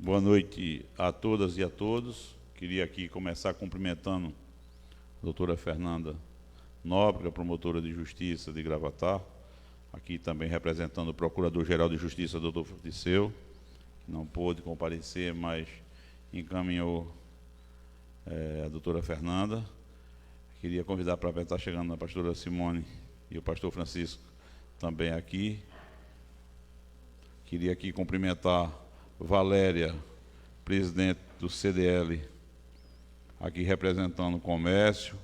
Boa noite a todas e a todos. Queria aqui começar cumprimentando a doutora Fernanda Nóbrega, promotora de Justiça de Gravatá, aqui também representando o Procurador-Geral de Justiça, doutor Fruticeu, que não pôde comparecer, mas encaminhou a doutora Fernanda. Queria convidar para estar chegando a pastora Simone e o pastor Francisco também aqui. Queria aqui cumprimentar Valéria, presidente do CDL, aqui representando o comércio.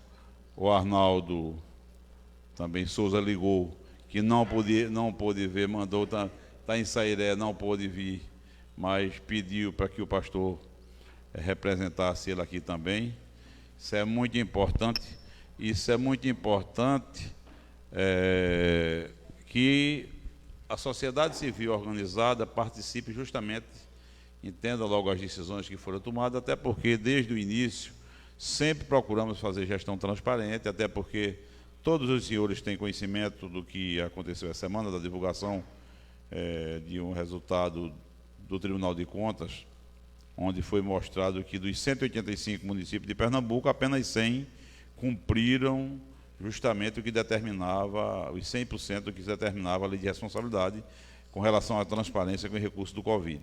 O Arnaldo também Souza ligou, que não pôde ver, mandou, tá em Sairé, não pôde vir, mas pediu para que o pastor representasse ele aqui também. Isso é muito importante. Que a sociedade civil organizada participe justamente, entenda logo as decisões que foram tomadas, até porque desde o início sempre procuramos fazer gestão transparente, até porque todos os senhores têm conhecimento do que aconteceu essa semana, da divulgação de um resultado do Tribunal de Contas, onde foi mostrado que dos 185 municípios de Pernambuco, apenas 100 cumpriram justamente o que determinava, os 100% do que determinava a lei de responsabilidade com relação à transparência com o recurso do Covid.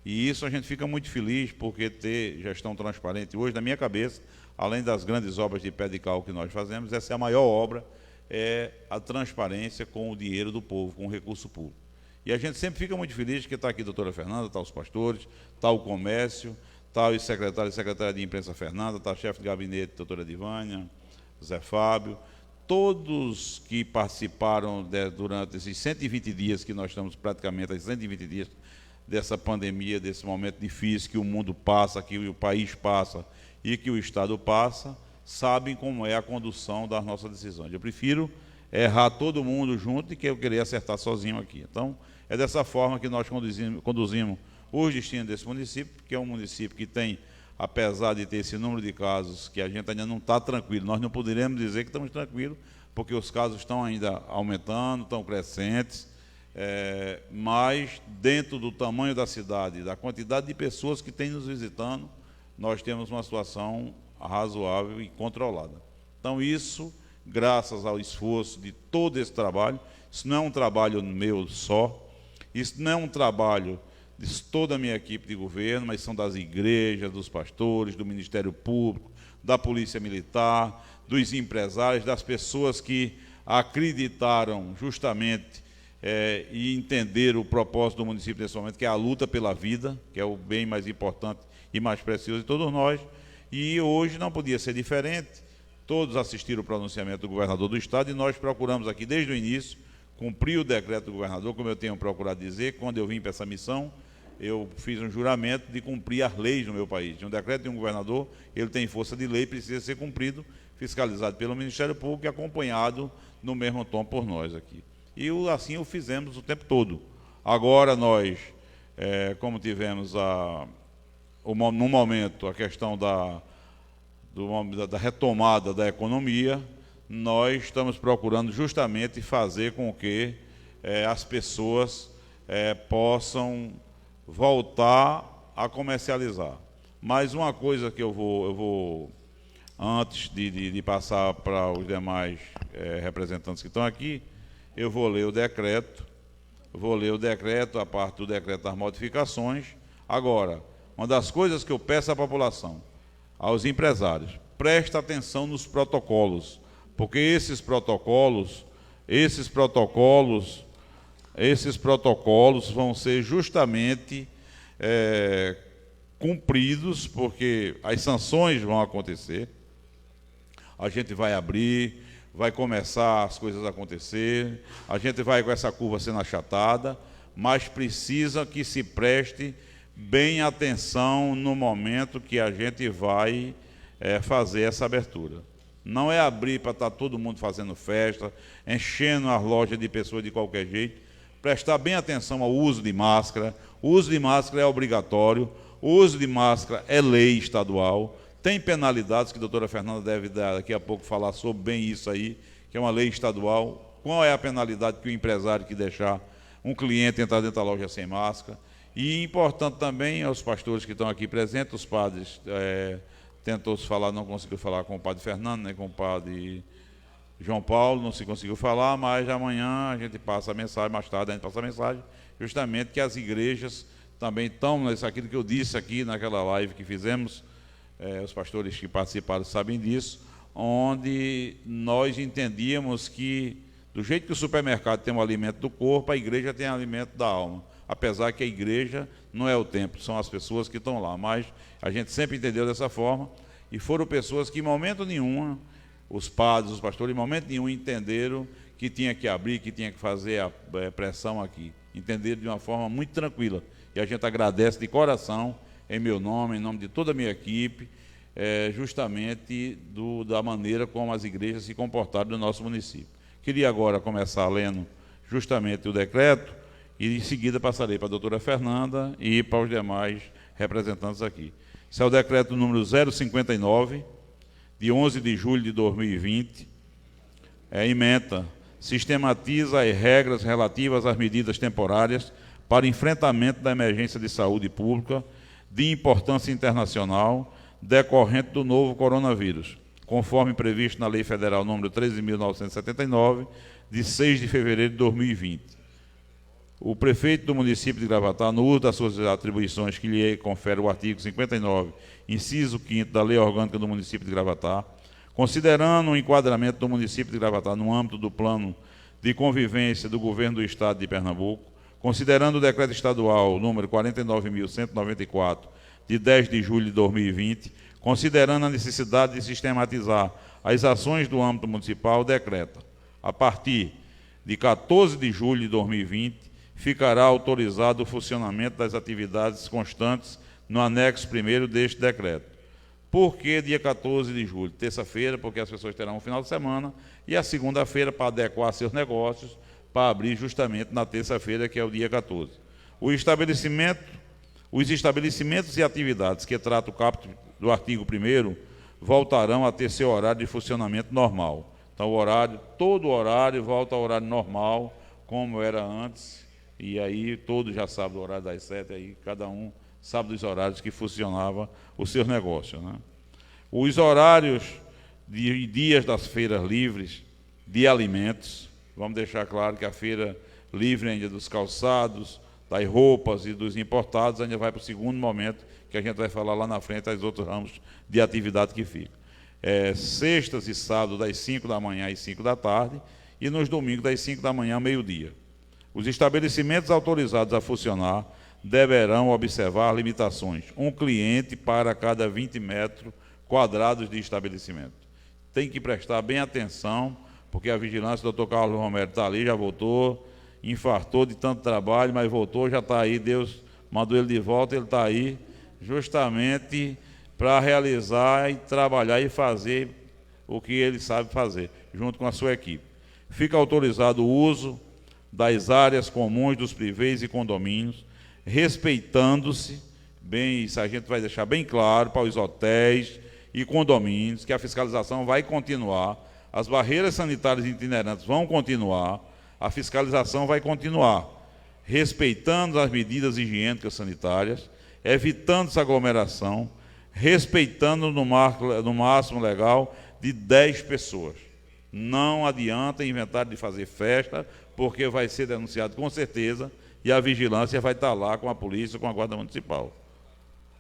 E isso a gente fica muito feliz, porque ter gestão transparente hoje, na minha cabeça, além das grandes obras de pé de cal que nós fazemos, essa é a maior obra, é a transparência com o dinheiro do povo, com o recurso público. E a gente sempre fica muito feliz que está aqui a doutora Fernanda, está os pastores, está o comércio, está os secretários e secretária de imprensa Fernanda, está a chefe de gabinete, doutora Divânia, Zé Fábio, todos que participaram durante esses 120 dias, que nós estamos praticamente há 120 dias dessa pandemia, desse momento difícil que o mundo passa, que o país passa e que o Estado passa, sabem como é a condução das nossas decisões. Eu prefiro errar todo mundo junto e que eu querer acertar sozinho aqui. Então, é dessa forma que nós conduzimos os destinos desse município, que é um município que tem, apesar de ter esse número de casos, que a gente ainda não está tranquilo, nós não poderemos dizer que estamos tranquilos, porque os casos estão ainda aumentando, estão crescentes, mas dentro do tamanho da cidade, da quantidade de pessoas que têm nos visitando, nós temos uma situação razoável e controlada. Então isso, graças ao esforço de todo esse trabalho, isso não é um trabalho meu só, isso não é um trabalho de toda a minha equipe de governo, mas são das igrejas, dos pastores, do Ministério Público, da Polícia Militar, dos empresários, das pessoas que acreditaram justamente e entenderam o propósito do município nesse momento, que é a luta pela vida, que é o bem mais importante e mais precioso de todos nós. E hoje não podia ser diferente, todos assistiram o pronunciamento do governador do Estado e nós procuramos aqui desde o início cumprir o decreto do governador, como eu tenho procurado dizer. Quando eu vim para essa missão, eu fiz um juramento de cumprir as leis no meu país. Um decreto de um governador, ele tem força de lei, precisa ser cumprido, fiscalizado pelo Ministério Público e acompanhado no mesmo tom por nós aqui. E assim o fizemos o tempo todo. Agora nós, como tivemos no momento a questão da retomada da economia, nós estamos procurando justamente fazer com que as pessoas possam voltar a comercializar. Mas uma coisa que eu vou antes de passar para os demais representantes que estão aqui, eu vou ler o decreto, a parte do decreto das modificações. Agora, uma das coisas que eu peço à população, aos empresários, presta atenção nos protocolos, porque esses protocolos vão ser justamente cumpridos, porque as sanções vão acontecer, a gente vai abrir, vai começar as coisas a acontecer, a gente vai com essa curva sendo achatada, mas precisa que se preste bem atenção no momento que a gente vai fazer essa abertura. Não é abrir para estar todo mundo fazendo festa, enchendo as lojas de pessoas de qualquer jeito. Prestar bem atenção ao uso de máscara. O uso de máscara é obrigatório, o uso de máscara é lei estadual. Tem penalidades que a doutora Fernanda deve daqui a pouco falar sobre bem isso aí, que é uma lei estadual. Qual é a penalidade que o empresário que deixar um cliente entrar dentro da loja sem máscara? E importante também aos pastores que estão aqui presentes, os padres, tentou se falar, não conseguiu falar com o padre Fernando, nem com o padre João Paulo, não se conseguiu falar, mas amanhã a gente passa a mensagem, mais tarde a gente passa a mensagem, justamente que as igrejas também estão, aquilo que eu disse aqui naquela live que fizemos, os pastores que participaram sabem disso, onde nós entendíamos que, do jeito que o supermercado tem o alimento do corpo, a igreja tem o alimento da alma. Apesar que a igreja não é o templo, são as pessoas que estão lá. Mas a gente sempre entendeu dessa forma, e foram pessoas que, em momento nenhum, os padres, os pastores, em momento nenhum entenderam que tinha que abrir, que tinha que fazer a pressão aqui. Entenderam de uma forma muito tranquila. E a gente agradece de coração, em meu nome, em nome de toda a minha equipe, justamente da maneira como as igrejas se comportaram no nosso município. Queria agora começar lendo justamente o decreto, e em seguida passarei para a doutora Fernanda e para os demais representantes aqui. Esse é o decreto número 059, de 11 de julho de 2020, ementa, sistematiza as regras relativas às medidas temporárias para enfrentamento da emergência de saúde pública de importância internacional decorrente do novo coronavírus, conforme previsto na Lei Federal número 13.979, de 6 de fevereiro de 2020. O prefeito do município de Gravatá, no uso das suas atribuições que lhe confere o artigo 59, inciso 5º da Lei Orgânica do município de Gravatá, considerando o enquadramento do município de Gravatá no âmbito do plano de convivência do governo do estado de Pernambuco, considerando o decreto estadual número 49.194, de 10 de julho de 2020, considerando a necessidade de sistematizar as ações do âmbito municipal, decreta, a partir de 14 de julho de 2020, ficará autorizado o funcionamento das atividades constantes no anexo 1º deste decreto. Por que dia 14 de julho? Terça-feira, porque as pessoas terão um final de semana, e a segunda-feira para adequar seus negócios, para abrir justamente na terça-feira, que é o dia 14. Os estabelecimentos e atividades que trata o caput do artigo 1º voltarão a ter seu horário de funcionamento normal. Então, todo o horário volta ao horário normal, como era antes, e aí todos já sabem do horário das 7, aí cada um sabe dos horários que funcionava os seus negócios, né? Os horários de dias das feiras livres de alimentos, vamos deixar claro que a feira livre ainda dos calçados, das roupas e dos importados ainda vai para o segundo momento, que a gente vai falar lá na frente, as outros ramos de atividade que ficam. Sextas e sábados das 5 da manhã às 5 da tarde, e nos domingos das 5 da manhã ao meio-dia. Os estabelecimentos autorizados a funcionar deverão observar limitações, um cliente para cada 20 metros quadrados de estabelecimento. Tem que prestar bem atenção, porque a vigilância, o doutor Carlos Romero está ali, já voltou, infartou de tanto trabalho, mas voltou, já está aí, Deus mandou ele de volta, ele está aí justamente para realizar e trabalhar e fazer o que ele sabe fazer, junto com a sua equipe. Fica autorizado o uso das áreas comuns dos privês e condomínios, respeitando-se, bem, isso a gente vai deixar bem claro para os hotéis e condomínios, que a fiscalização vai continuar, as barreiras sanitárias itinerantes vão continuar, a fiscalização vai continuar, respeitando as medidas higiênicas sanitárias, evitando essa aglomeração, respeitando no máximo legal de 10 pessoas. Não adianta inventar de fazer festa, porque vai ser denunciado com certeza, e a vigilância vai estar lá com a polícia, com a guarda municipal.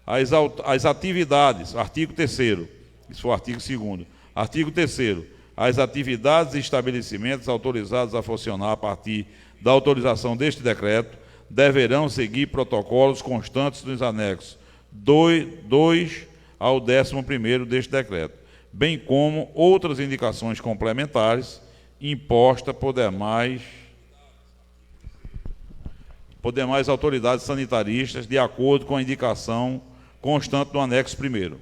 As atividades, artigo 3º, isso foi o artigo 2º, artigo 3º, as atividades e estabelecimentos autorizados a funcionar a partir da autorização deste decreto deverão seguir protocolos constantes nos anexos 2 ao 11º deste decreto, bem como outras indicações complementares impostas por demais autoridades sanitaristas, de acordo com a indicação constante do anexo 1º.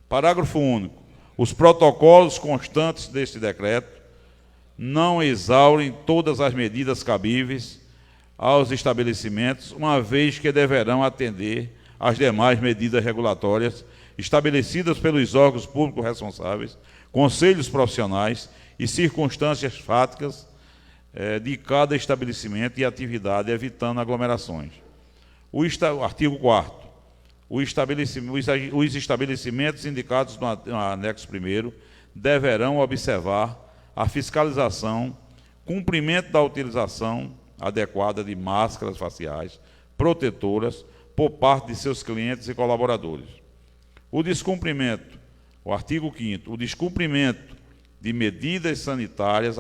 Parágrafo único. Os protocolos constantes deste decreto não exaurem todas as medidas cabíveis aos estabelecimentos, uma vez que deverão atender às demais medidas regulatórias estabelecidas pelos órgãos públicos responsáveis, conselhos profissionais e circunstâncias fáticas de cada estabelecimento e atividade, evitando aglomerações. Artigo 4º. Os estabelecimentos indicados no anexo 1º deverão observar a fiscalização, cumprimento da utilização adequada de máscaras faciais protetoras por parte de seus clientes e colaboradores. O artigo 5º, o descumprimento de medidas sanitárias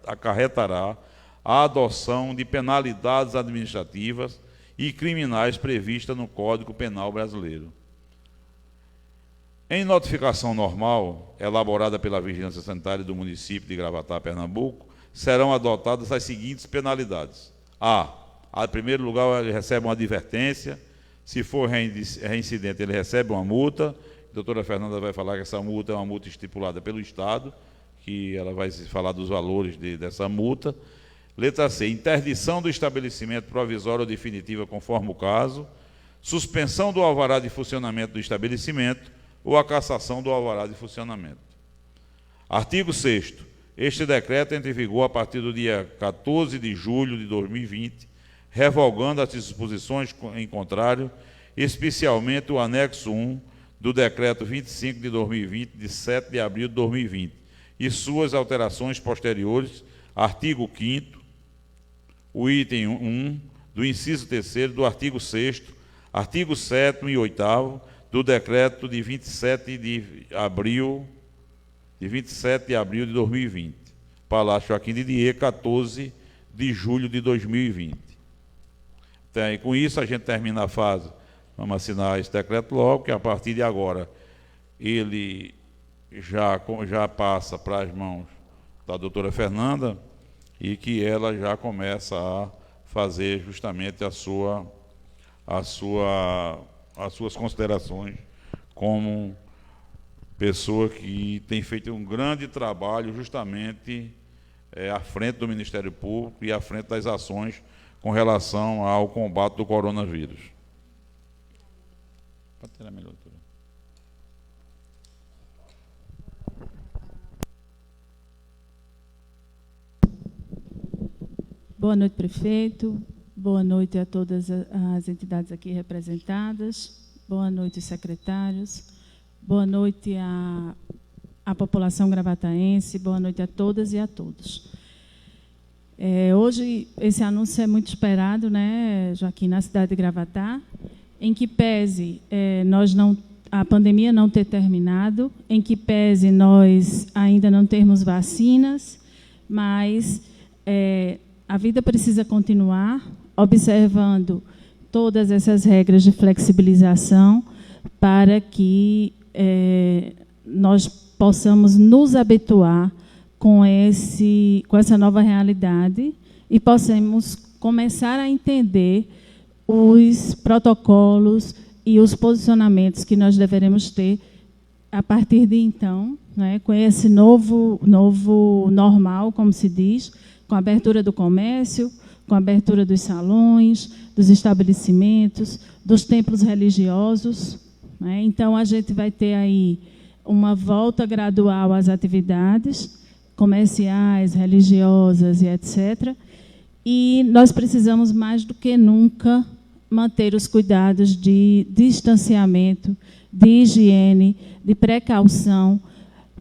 acarretará a adoção de penalidades administrativas e criminais previstas no Código Penal brasileiro. Em notificação normal, elaborada pela Vigilância Sanitária do município de Gravatá, Pernambuco, serão adotadas as seguintes penalidades. Em primeiro lugar, ele recebe uma advertência. Se for reincidente, ele recebe uma multa. A doutora Fernanda vai falar que essa multa é uma multa estipulada pelo Estado, que ela vai falar dos valores dessa multa. Letra C, interdição do estabelecimento provisória ou definitiva, conforme o caso, suspensão do alvará de funcionamento do estabelecimento ou a cassação do alvará de funcionamento. Artigo 6º. Este decreto entra em vigor a partir do dia 14 de julho de 2020, revogando as disposições em contrário, especialmente o anexo 1 do decreto 25 de 2020, de 7 de abril de 2020, e suas alterações posteriores, artigo 5º, o item 1 do inciso 3º do artigo 6º, artigo 7º e 8º do decreto de 27 de abril de 2020. Palácio Joaquim Didier, 14 de julho de 2020. Então, e com isso, a gente termina a fase. Vamos assinar esse decreto logo, que a partir de agora ele já passa para as mãos da doutora Fernanda e que ela já começa a fazer justamente as suas considerações como pessoa que tem feito um grande trabalho justamente à frente do Ministério Público e à frente das ações com relação ao combate do coronavírus. Pode ter a melhor altura. Boa noite, prefeito. Boa noite a todas as entidades aqui representadas. Boa noite, secretários. Boa noite à população gravataense. Boa noite a todas e a todos. Hoje, esse anúncio é muito esperado, né, Joaquim, na cidade de Gravatá, em que pese a pandemia não ter terminado, em que pese nós ainda não termos vacinas, mas a vida precisa continuar, observando todas essas regras de flexibilização para que nós possamos nos habituar com essa nova realidade e possamos começar a entender os protocolos e os posicionamentos que nós deveremos ter a partir de então, né, com esse novo normal, como se diz, com a abertura do comércio, com a abertura dos salões, dos estabelecimentos, dos templos religiosos, né? Então, a gente vai ter aí uma volta gradual às atividades comerciais, religiosas e etc. E nós precisamos, mais do que nunca, manter os cuidados de distanciamento, de higiene, de precaução,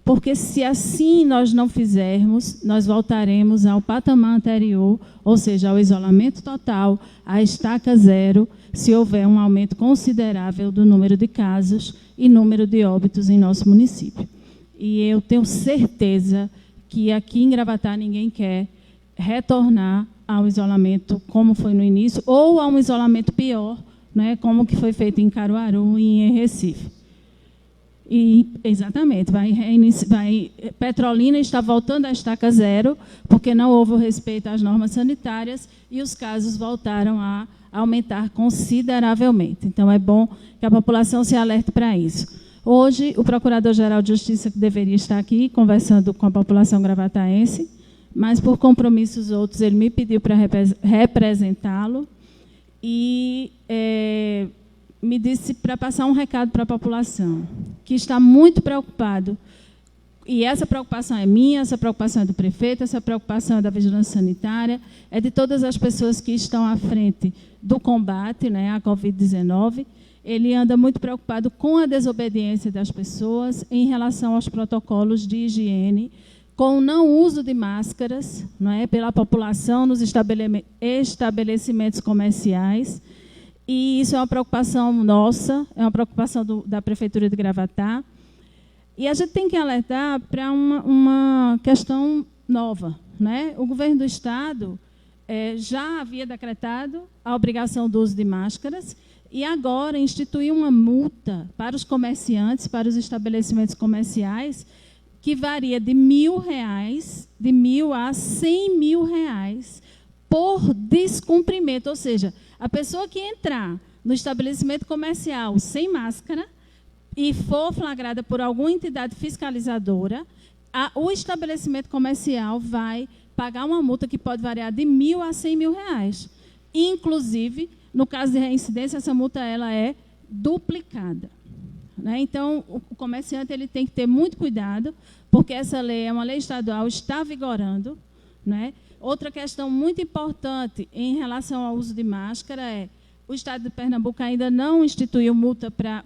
porque se assim nós não fizermos, nós voltaremos ao patamar anterior, ou seja, ao isolamento total, à estaca zero, se houver um aumento considerável do número de casos e número de óbitos em nosso município. E eu tenho certeza que aqui em Gravatá ninguém quer retornar ao isolamento como foi no início, ou a um isolamento pior, né, como que foi feito em Caruaru e em Recife. E, exatamente, Petrolina está voltando à estaca zero, porque não houve o respeito às normas sanitárias e os casos voltaram a aumentar consideravelmente. Então, é bom que a população se alerte para isso. Hoje, o Procurador-Geral de Justiça, que deveria estar aqui, conversando com a população gravataense, mas, por compromissos outros, ele me pediu para representá-lo e me disse para passar um recado para a população, que está muito preocupado E essa preocupação é minha, essa preocupação é do prefeito, essa preocupação é da vigilância sanitária, é de todas as pessoas que estão à frente do combate, né, à Covid-19. Ele anda muito preocupado com a desobediência das pessoas em relação aos protocolos de higiene, com o não uso de máscaras, não é, pela população nos estabelecimentos comerciais. E isso é uma preocupação nossa, é uma preocupação da Prefeitura de Gravatá. E a gente tem que alertar para uma questão nova, né? O governo do Estado já havia decretado a obrigação do uso de máscaras e agora instituiu uma multa para os comerciantes, para os estabelecimentos comerciais, que varia de R$ 1.000 a R$ 100.000 por descumprimento. Ou seja, a pessoa que entrar no estabelecimento comercial sem máscara e for flagrada por alguma entidade fiscalizadora, o estabelecimento comercial vai pagar uma multa que pode variar de R$ 1.000 a R$ 100.000. Inclusive, no caso de reincidência, essa multa ela é duplicada. Né? Então, o comerciante ele tem que ter muito cuidado, porque essa lei é uma lei estadual, está vigorando. Né? Outra questão muito importante em relação ao uso de máscara é o Estado de Pernambuco ainda não instituiu multa para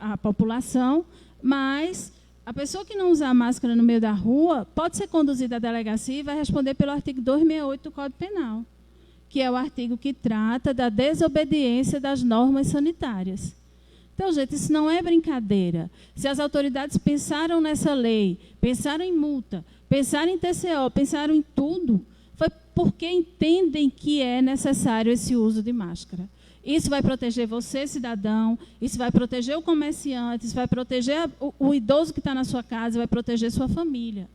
a população, mas a pessoa que não usar máscara no meio da rua pode ser conduzida à delegacia e vai responder pelo artigo 268 do Código Penal, que é o artigo que trata da desobediência das normas sanitárias. Então, gente, isso não é brincadeira. Se as autoridades pensaram nessa lei, pensaram em multa, pensaram em TCO, pensaram em tudo, foi porque entendem que é necessário esse uso de máscara. Isso vai proteger você, cidadão, isso vai proteger o comerciante, isso vai proteger o idoso que está na sua casa, vai proteger sua família.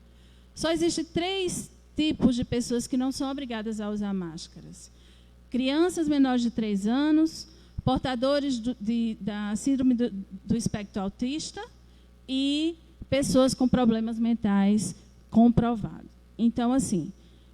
Só existem 3 tipos de pessoas que não são obrigadas a usar máscaras. Crianças menores de 3 anos, portadores da síndrome do espectro autista e pessoas com problemas mentais comprovados. Então, assim,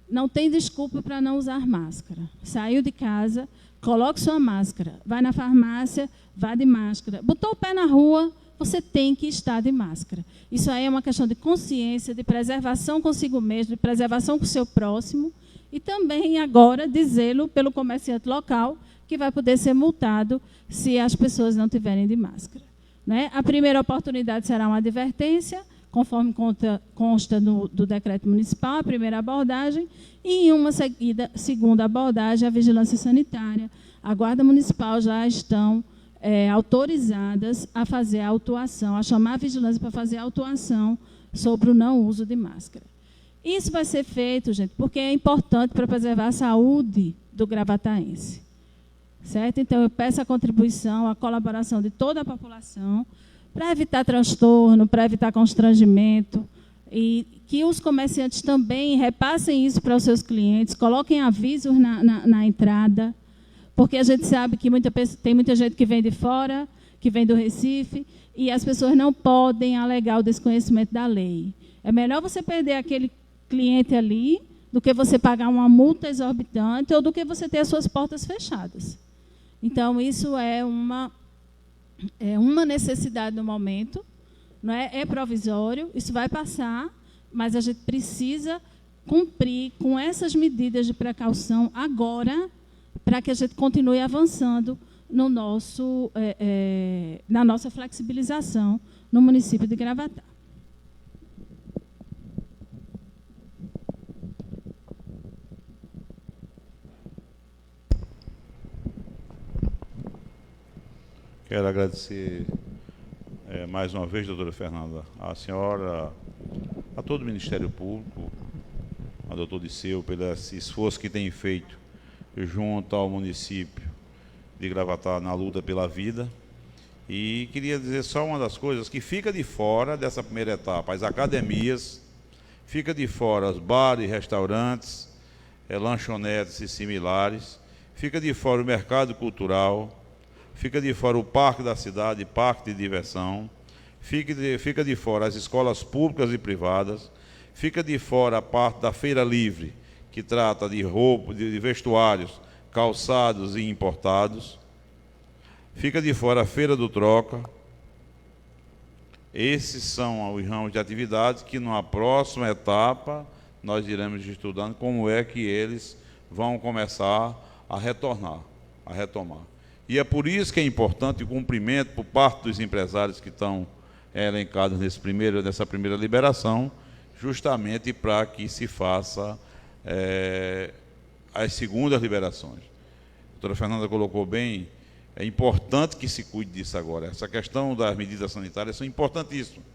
não tem desculpa para não usar máscara. Saiu de casa, coloque sua máscara. Vai na farmácia, vá de máscara. Botou o pé na rua, você tem que estar de máscara. Isso aí é uma questão de consciência, de preservação consigo mesmo, de preservação com o seu próximo e também agora de zelo pelo comerciante local, que vai poder ser multado se as pessoas não tiverem de máscara. Né? A primeira oportunidade será uma advertência, conforme consta do decreto municipal, a primeira abordagem, e em uma segunda abordagem, a vigilância sanitária. A Guarda Municipal já estão autorizadas a fazer a autuação, a chamar a vigilância para fazer a autuação sobre o não uso de máscara. Isso vai ser feito, gente, porque é importante para preservar a saúde do gravataense. Certo? Então, eu peço a contribuição, a colaboração de toda a população para evitar transtorno, para evitar constrangimento, e que os comerciantes também repassem isso para os seus clientes, coloquem avisos na entrada, porque a gente sabe que tem muita gente que vem de fora, que vem do Recife, e as pessoas não podem alegar o desconhecimento da lei. É melhor você perder aquele cliente ali do que você pagar uma multa exorbitante ou do que você ter as suas portas fechadas. Então, isso é uma necessidade no momento, não é provisório, isso vai passar, mas a gente precisa cumprir com essas medidas de precaução agora, para que a gente continue avançando no na nossa flexibilização no município de Gravatá. Quero agradecer mais uma vez, doutora Fernanda, a senhora, a todo o Ministério Público, a doutor Disseu, pelo esse esforço que tem feito junto ao município de Gravatá na luta pela vida. E queria dizer só uma das coisas que fica de fora dessa primeira etapa: as academias, fica de fora os bares, restaurantes, lanchonetes e similares, fica de fora o mercado cultural, fica de fora o parque da cidade, parque de diversão, fica de fora as escolas públicas e privadas, fica de fora a parte da feira livre, que trata de roupa, de vestuários, calçados e importados, fica de fora a feira do troca, Esses são os ramos de atividades que, numa próxima etapa, nós iremos estudando como é que eles vão começar a retomar. E é por isso que é importante o cumprimento por parte dos empresários que estão elencados nessa primeira liberação, justamente para que se faça as segundas liberações. A doutora Fernanda colocou bem, é importante que se cuide disso agora. Essa questão das medidas sanitárias são importantíssimas.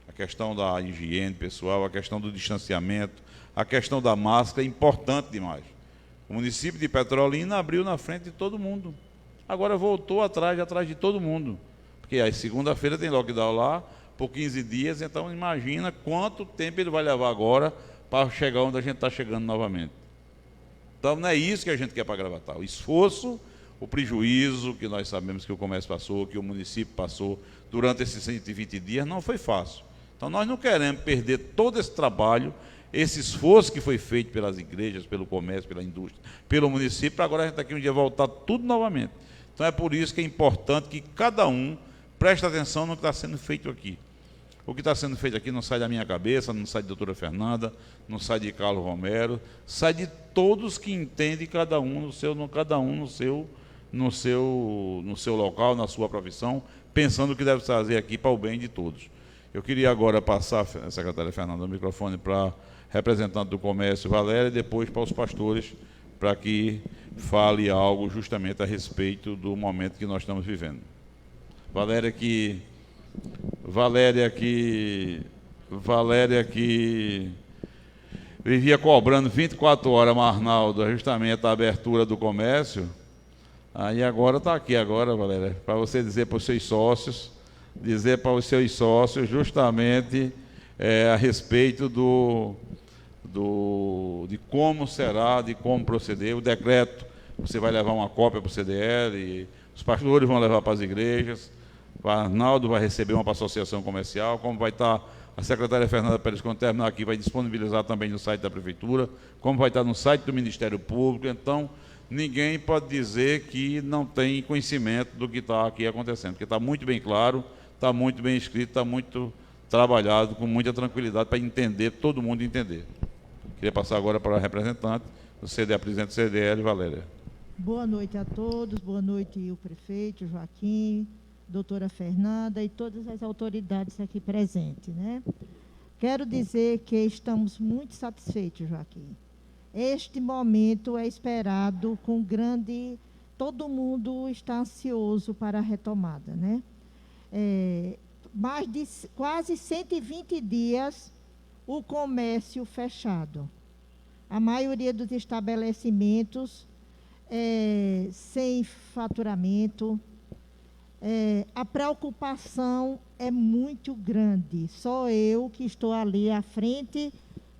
A questão da higiene pessoal, a questão do distanciamento, a questão da máscara é importante demais. O município de Petrolina abriu na frente de todo mundo. Agora voltou atrás de todo mundo. Porque a segunda-feira tem lockdown lá, por 15 dias, então imagina quanto tempo ele vai levar agora para chegar onde a gente está chegando novamente. Então não é isso que a gente quer para Gravatar. O esforço, o prejuízo que nós sabemos que o comércio passou, que o município passou durante esses 120 dias, não foi fácil. Então nós não queremos perder todo esse trabalho, esse esforço que foi feito pelas igrejas, pelo comércio, pela indústria, pelo município, para agora a gente daqui um dia voltar tudo novamente. Então é por isso que é importante que cada um preste atenção no que está sendo feito aqui. O que está sendo feito aqui não sai da minha cabeça, não sai de doutora Fernanda, não sai de Carlos Romero, sai de todos que entendem cada um no seu local, na sua profissão, pensando o que deve fazer aqui para o bem de todos. Eu queria agora passar, a secretária Fernanda, o microfone para a representante do comércio, Valéria, e depois para os pastores, para que fale algo justamente a respeito do momento que nós estamos vivendo. Valéria que vivia cobrando 24 horas, Arnaldo, justamente a abertura do comércio. Aí agora está aqui, Valéria, para você dizer para os seus sócios, justamente a respeito de como será, de como proceder. O decreto, você vai levar uma cópia para o CDL, os pastores vão levar para as igrejas, o Arnaldo vai receber uma para a associação comercial, como vai estar a secretária Fernanda Pérez, quando terminar aqui, vai disponibilizar também no site da Prefeitura, como vai estar no site do Ministério Público. Então, ninguém pode dizer que não tem conhecimento do que está aqui acontecendo, porque está muito bem claro, está muito bem escrito, está muito trabalhado, com muita tranquilidade, para entender, todo mundo entender. Queria passar agora para a representante do CDL, presidente do CDL, Valéria. Boa noite a todos, boa noite o prefeito Joaquim, doutora Fernanda e todas as autoridades aqui presentes, né? Quero dizer que estamos muito satisfeitos, Joaquim. Este momento é esperado com grande... Todo mundo está ansioso para a retomada, né? Mais de quase 120 dias o comércio fechado. A maioria dos estabelecimentos sem faturamento. A preocupação é muito grande. Só eu que estou ali à frente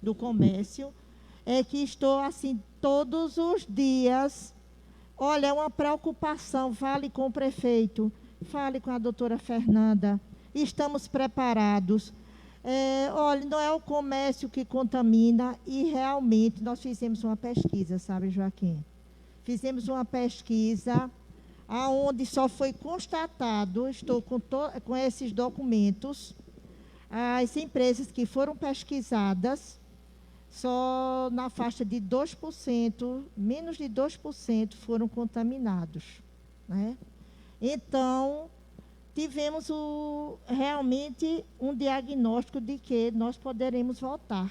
do comércio, que estou assim todos os dias. Olha, é uma preocupação. Fale com o prefeito, fale com a doutora Fernanda. Estamos preparados. Olha, não é o comércio que contamina, e realmente nós fizemos uma pesquisa, sabe, Joaquim? Fizemos uma pesquisa aonde só foi constatado, estou com esses documentos, as empresas que foram pesquisadas, só na faixa de 2%, menos de 2% foram contaminados, né? Então, tivemos realmente um diagnóstico de que nós poderemos voltar,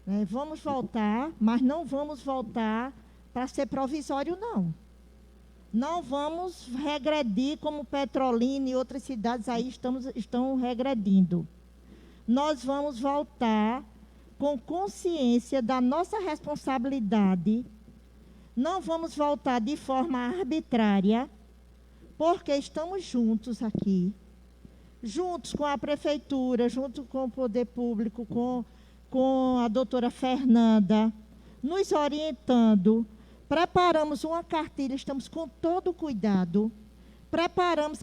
né? Vamos voltar, mas não vamos voltar para ser provisório, não. Não vamos regredir como Petrolina e outras cidades aí estão regredindo. Nós vamos voltar com consciência da nossa responsabilidade. Não vamos voltar de forma arbitrária, porque estamos juntos aqui, juntos com a Prefeitura, junto com o Poder Público, com a doutora Fernanda, nos orientando. Preparamos uma cartilha, estamos com todo o cuidado,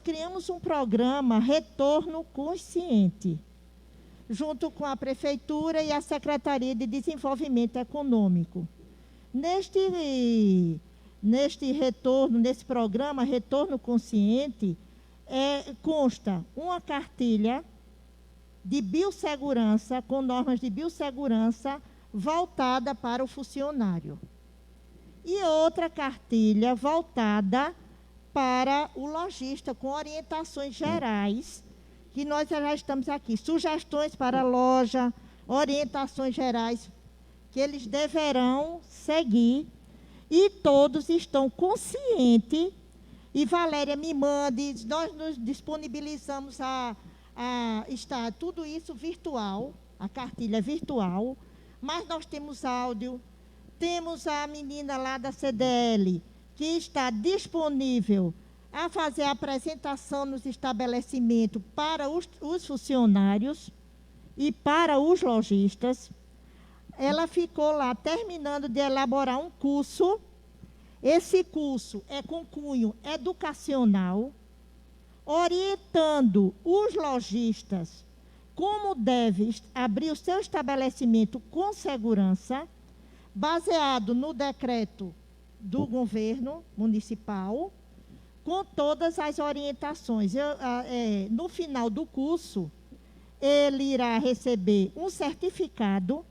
criamos um programa Retorno Consciente, junto com a Prefeitura e a Secretaria de Desenvolvimento Econômico. Neste programa Retorno Consciente, consta uma cartilha de biossegurança, com normas de biossegurança voltada para o funcionário. E outra cartilha voltada para o lojista, com orientações gerais, que nós já estamos aqui, sugestões para a loja, orientações gerais que eles deverão seguir, e todos estão conscientes. E Valéria me mande, nós nos disponibilizamos a estar tudo isso virtual, a cartilha é virtual, mas nós temos áudio, temos a menina lá da CDL, que está disponível a fazer a apresentação nos estabelecimentos para os funcionários e para os lojistas. Ela ficou lá terminando de elaborar um curso. Esse curso é com cunho educacional, orientando os lojistas como deve abrir o seu estabelecimento com segurança, baseado no decreto do governo municipal, com todas as orientações. No final do curso, ele irá receber um certificado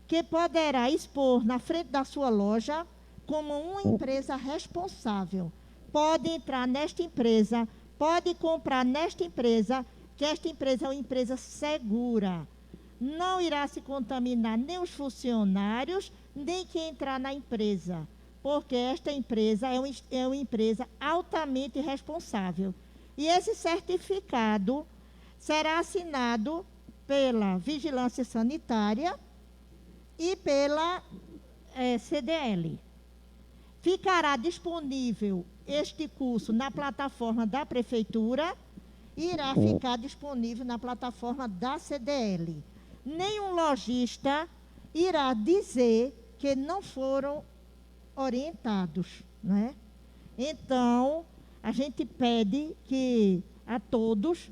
que poderá expor na frente da sua loja como uma empresa responsável. Pode entrar nesta empresa, pode comprar nesta empresa, que esta empresa é uma empresa segura. Não irá se contaminar nem os funcionários, nem quem entrar na empresa, porque esta empresa é uma empresa altamente responsável. E esse certificado será assinado pela Vigilância Sanitária e pela CDL. Ficará disponível este curso na plataforma da Prefeitura e irá ficar disponível na plataforma da CDL. Nenhum lojista irá dizer que não foram orientados, né? Então, a gente pede a todos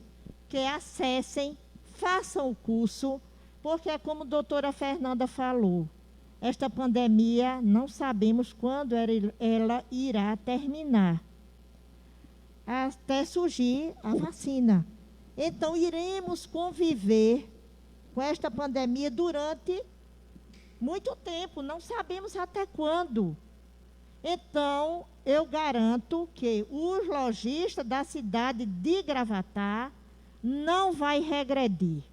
que acessem, façam o curso, porque é como a doutora Fernanda falou, esta pandemia não sabemos quando ela irá terminar, até surgir a vacina. Então, iremos conviver com esta pandemia durante muito tempo, não sabemos até quando. Então, eu garanto que os lojistas da cidade de Gravatá não vai regredir.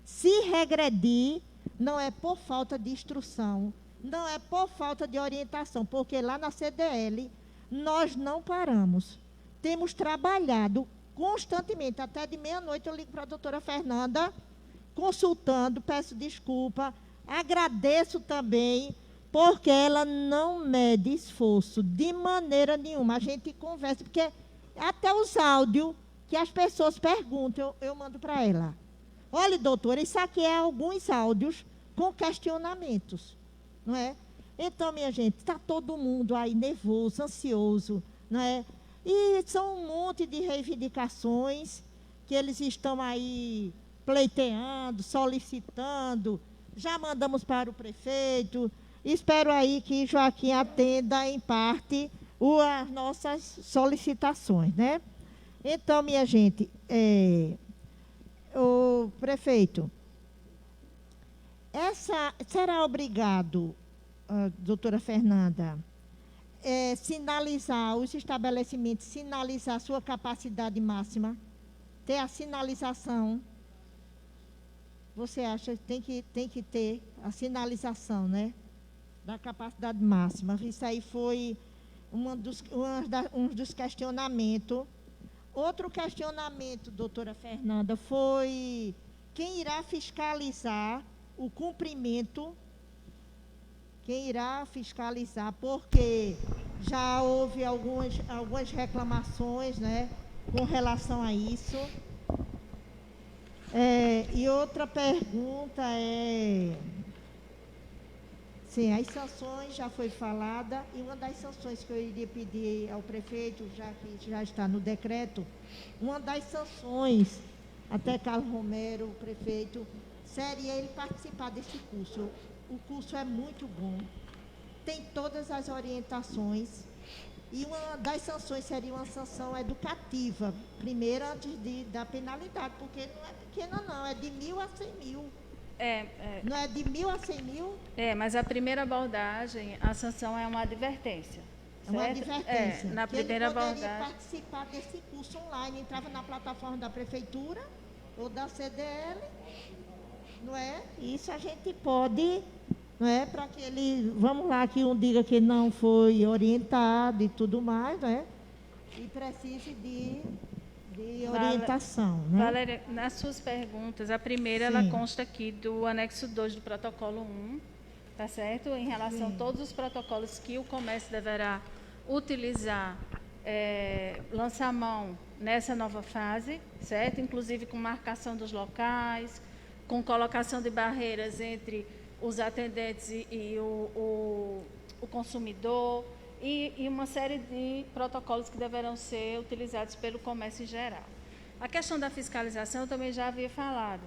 Se regredir, não é por falta de instrução, não é por falta de orientação, porque lá na CDL nós não paramos. Temos trabalhado constantemente, até de meia-noite eu ligo para a doutora Fernanda, consultando, peço desculpa, agradeço também, porque ela não mede esforço de maneira nenhuma. A gente conversa, porque até os áudios que as pessoas perguntam, eu mando para ela. Olha, doutora, isso aqui é alguns áudios com questionamentos, não é? Então, minha gente, está todo mundo aí nervoso, ansioso, não é? E são um monte de reivindicações que eles estão aí pleiteando, solicitando. Já mandamos para o prefeito. Espero aí que Joaquim atenda em parte as nossas solicitações, né? Então, minha gente, o prefeito, será obrigado, doutora Fernanda, sinalizar os estabelecimentos, sinalizar a sua capacidade máxima, ter a sinalização. Você acha que tem que ter a sinalização, né? Da capacidade máxima. Isso aí foi um dos questionamentos. Outro questionamento, doutora Fernanda, foi quem irá fiscalizar o cumprimento, quem irá fiscalizar, porque já houve algumas reclamações, né, com relação a isso. E outra pergunta sim, as sanções já foi falada, e uma das sanções que eu iria pedir ao prefeito, já que já está no decreto, uma das sanções, até Carlos Romero, o prefeito, seria ele participar desse curso. O curso é muito bom, tem todas as orientações, E uma das sanções seria uma sanção educativa, primeiro antes da penalidade, porque não é pequena não, é de 1.000 a 100.000. Não é de 1.000 a 100.000? Mas a primeira abordagem, a sanção é uma advertência. É uma advertência. Na que primeira ele poderia abordagem. participar desse curso online, entrava na plataforma da prefeitura ou da CDL, não é? Isso a gente pode, não é? Para que ele, vamos lá, que um diga que não foi orientado e tudo mais, não é? E precise de orientação, né? Valéria, nas suas perguntas, a primeira, ela consta aqui do anexo 2 do protocolo 1, tá certo? Em relação a todos os protocolos que o comércio deverá utilizar, lançar mão nessa nova fase, certo? Inclusive com marcação dos locais, com colocação de barreiras entre os atendentes e o consumidor, e uma série de protocolos que deverão ser utilizados pelo comércio em geral. A questão da fiscalização eu também já havia falado.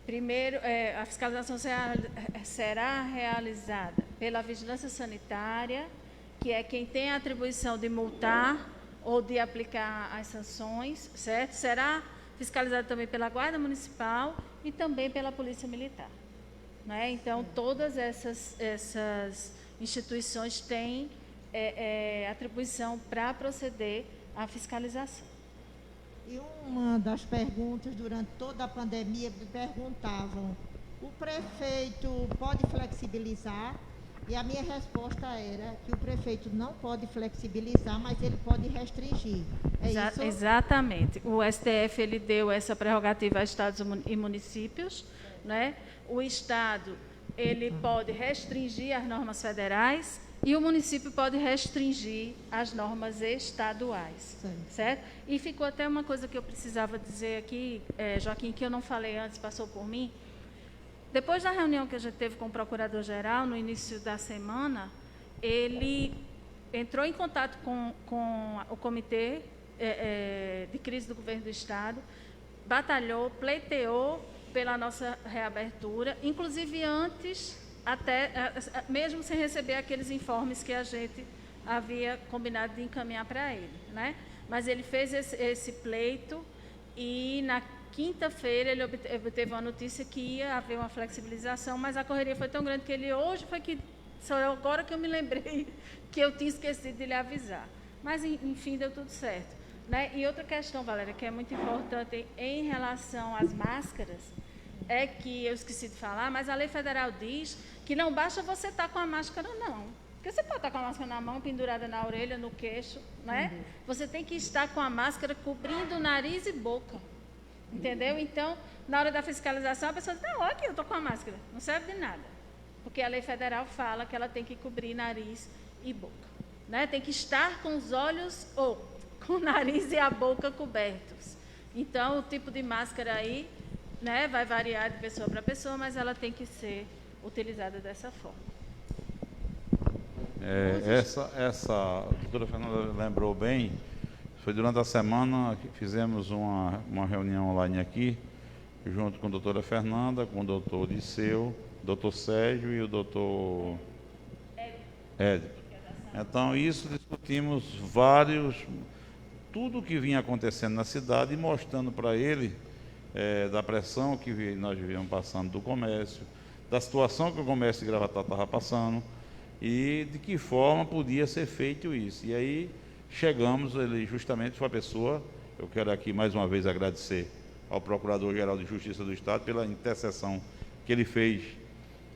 Primeiro, a fiscalização será realizada pela vigilância sanitária, que é quem tem a atribuição de multar ou de aplicar as sanções, certo? Será fiscalizada também pela Guarda Municipal e também pela Polícia Militar, né? Então, todas essas instituições têm atribuição para proceder à fiscalização. E uma das perguntas, durante toda a pandemia, me perguntavam, o prefeito pode flexibilizar? E a minha resposta era que o prefeito não pode flexibilizar, mas ele pode restringir. Isso? Exatamente. O STF ele deu essa prerrogativa a estados e municípios, né? O estado ele pode restringir as normas federais e o município pode restringir as normas estaduais, certo? E ficou até uma coisa que eu precisava dizer aqui, Joaquim, que eu não falei antes, passou por mim. Depois da reunião que a gente teve com o Procurador-Geral, no início da semana, ele entrou em contato com o Comitê de Crise do Governo do Estado, batalhou, pleiteou pela nossa reabertura, inclusive antes, até mesmo sem receber aqueles informes que a gente havia combinado de encaminhar para ele, né? Mas ele fez esse pleito e na quinta-feira ele obteve uma notícia que ia haver uma flexibilização, mas a correria foi tão grande que ele hoje foi que só agora que eu me lembrei que eu tinha esquecido de lhe avisar. Mas enfim, deu tudo certo, né? E outra questão, Valéria, que é muito importante em relação às máscaras, é que eu esqueci de falar, mas a lei federal diz que não basta você estar com a máscara, não. Porque você pode estar com a máscara na mão, pendurada na orelha, no queixo, né? Você tem que estar com a máscara cobrindo nariz e boca. Entendeu? Então, na hora da fiscalização, a pessoa diz, olha aqui, eu estou com a máscara. Não serve de nada. Porque a lei federal fala que ela tem que cobrir nariz e boca. Né? Tem que estar com os olhos, ou com o nariz e a boca cobertos. Então, o tipo de máscara aí, né, vai variar de pessoa para pessoa, mas ela tem que ser utilizada dessa forma. A doutora Fernanda lembrou bem, foi durante a semana que fizemos uma reunião online aqui, junto com a doutora Fernanda, com o doutor Disseu, doutor Sérgio e o doutor Édipo. Então, isso discutimos tudo o que vinha acontecendo na cidade e mostrando para ele da pressão que nós vivíamos passando do comércio, da situação que o comércio de Gravatá estava passando e de que forma podia ser feito isso. E aí chegamos, ele justamente foi a pessoa, eu quero aqui mais uma vez agradecer ao Procurador-Geral de Justiça do Estado pela intercessão que ele fez